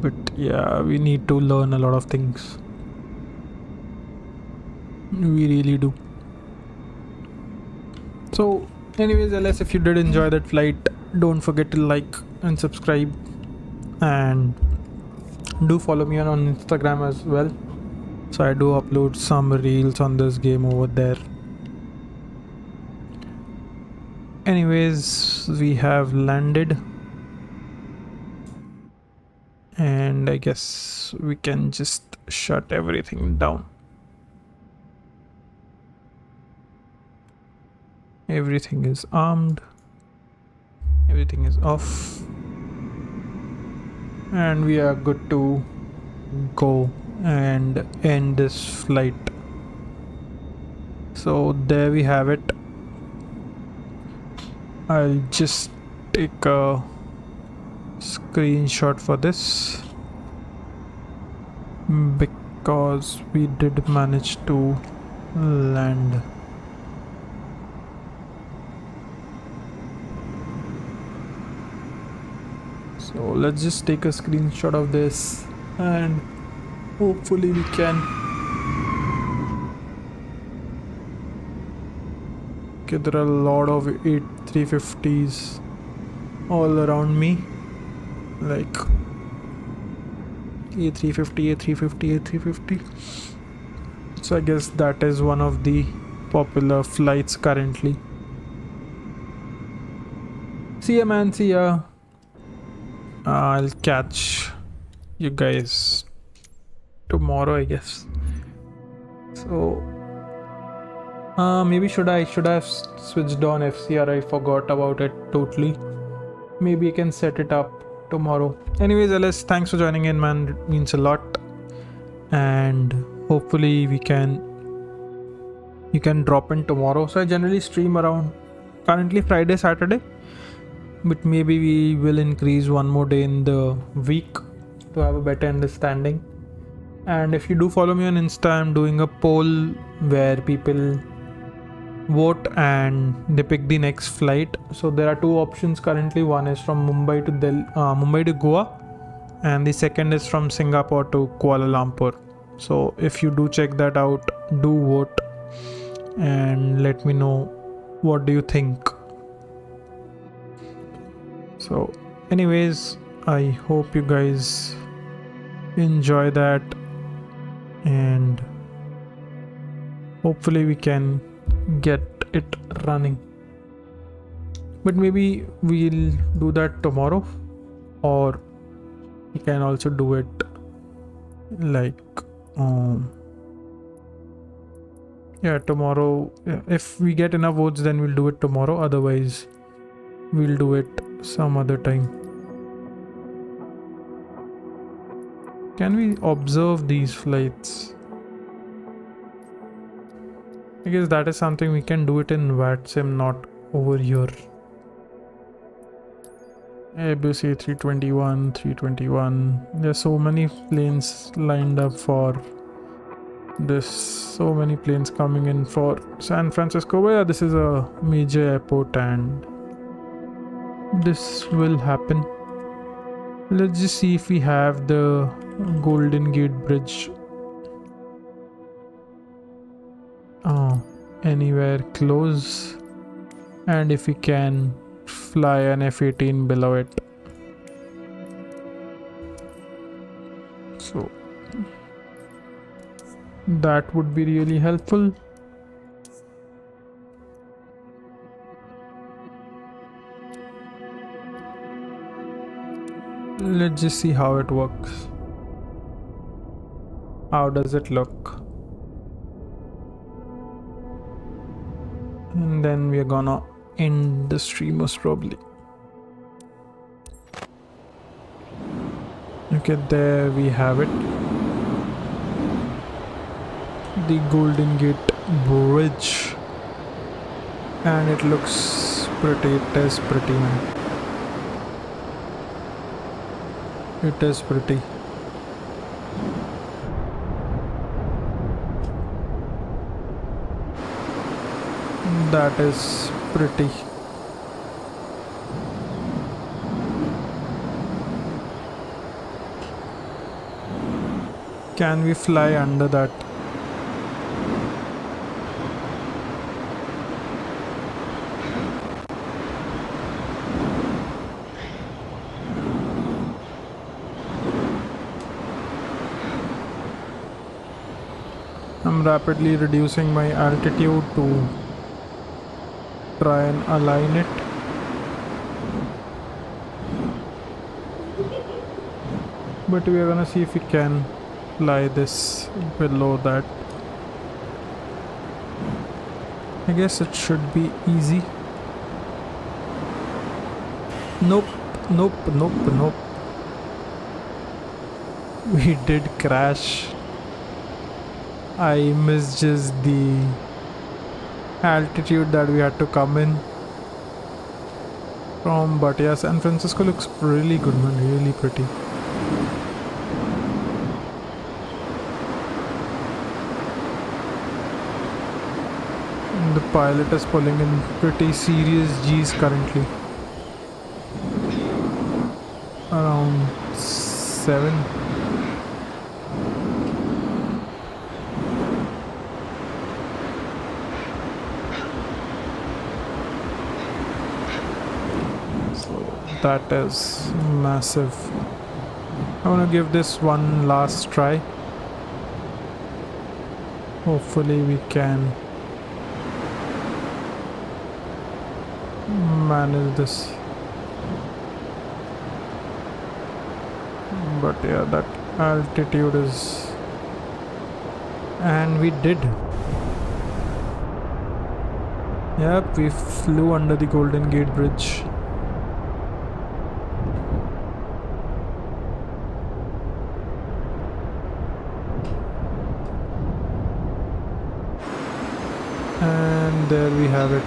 But yeah, we need to learn a lot of things. We really do. So anyways, LS, if you did enjoy that flight, don't forget to like and subscribe, and do follow me on Instagram as well. So I do upload some reels on this game over there. Anyways, we have landed, and I guess we can just shut everything down. Everything is armed, everything is off, and we are good to go and end this flight. So there we have it. I'll just take a screenshot for this because we did manage to land. So let's just take a screenshot of this, and hopefully we can. Okay, there are a lot of A350s all around me, like A350, A350, A350. So I guess that is one of the popular flights currently. See ya, man, see ya. I'll catch you guys tomorrow, I guess. So maybe should I have switched on FCR? I forgot about it totally. Maybe I can set it up tomorrow. Anyways, LS, thanks for joining in, man. It means a lot, and hopefully you can drop in tomorrow. So I generally stream around currently Friday, Saturday, but maybe we will increase one more day in the week to have a better understanding. And if you do follow me on Insta, I'm doing a poll where people vote and they pick the next flight. So there are two options currently. One is from Mumbai to Goa, and the second is from Singapore to Kuala Lumpur. So if you do check that out, do vote and let me know what do you think. So anyways, I hope you guys enjoy that, and hopefully we can get it running. But maybe we'll do that tomorrow, or we can also do it like tomorrow. If we get enough votes, then we'll do it tomorrow. Otherwise we'll do it some other time. Can we observe these flights? I guess that is something we can do it in VATSIM, not over here. Airbus A321, 321. There's so many planes lined up for this. So many planes coming in for San Francisco. Well, yeah, this is a major airport and this will happen. Let's just see if we have the Golden Gate Bridge anywhere close, and if we can fly an F-18 below it. So that would be really helpful. Let's just see how it works. How does it look? And then we're gonna end the stream most probably. Okay, there we have it. The Golden Gate Bridge. And it looks pretty. It is pretty, man. It is pretty. That is pretty. Can we fly under that? I'm rapidly reducing my altitude to try and align it. But we are gonna see if we can fly this below that. I guess it should be easy. Nope, nope, nope, nope. We did crash. I misjudged the altitude that we had to come in from, but yeah, San Francisco looks really good, man, really pretty. And the pilot is pulling in pretty serious G's currently. Around 7. That is massive. I want to give this one last try. Hopefully we can manage this. But yeah, that altitude is... And we did. Yep, we flew under the Golden Gate Bridge. And there we have it.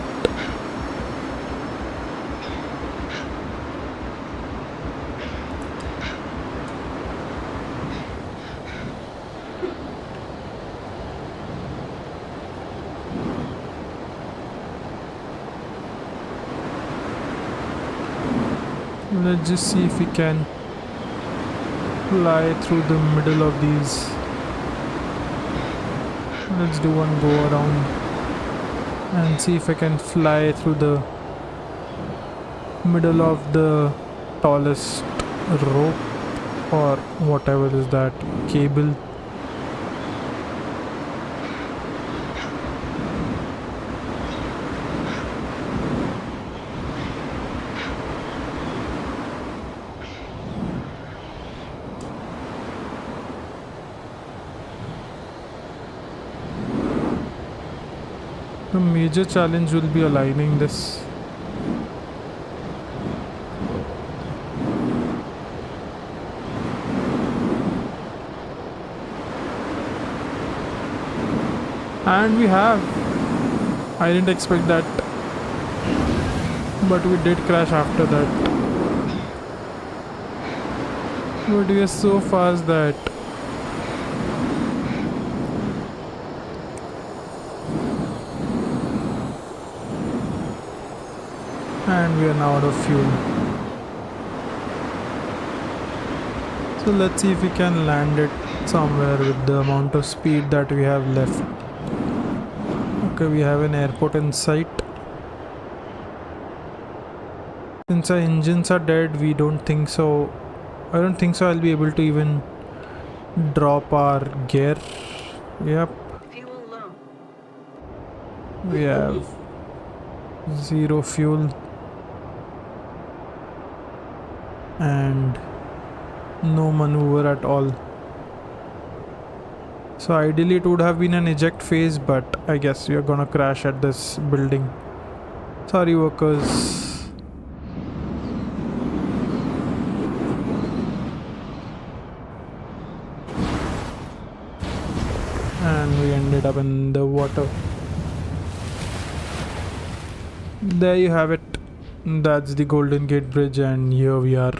Let's just see if we can fly through the middle of these. Let's do one go around and see if I can fly through the middle of the tallest rope or whatever is that cable. The major challenge will be aligning this. And we have. I didn't expect that, but we did crash after that. But we are so fast that and we are now out of fuel. So let's see if we can land it somewhere with the amount of speed that we have left. Okay, we have an airport in sight. Since our engines are dead, we don't think so. I don't think so I'll be able to even drop our gear. Yep. Fuel low. We have 0 fuel. And no maneuver at all. So ideally it would have been an eject phase, but I guess we are gonna crash at this building. Sorry workers. And we ended up in the water. There you have it. That's the Golden Gate Bridge, and here we are.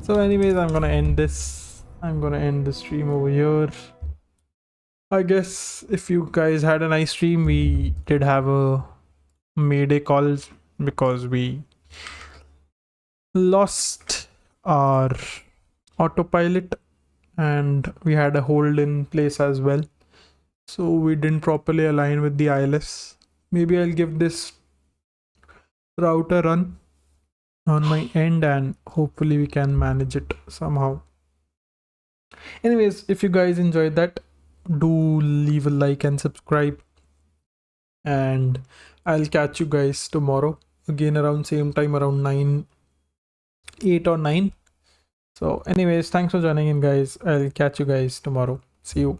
So anyways, I'm gonna end the stream over here. I guess if you guys had a nice stream, we did have a mayday calls because we lost our autopilot and we had a hold in place as well, so we didn't properly align with the ILS. Maybe I'll give this route a run on my end and hopefully we can manage it somehow. Anyways, if you guys enjoyed that, do leave a like and subscribe, and I'll catch you guys tomorrow again around same time, around 8 or 9. So anyways, thanks for joining in guys. I'll catch you guys tomorrow. See you.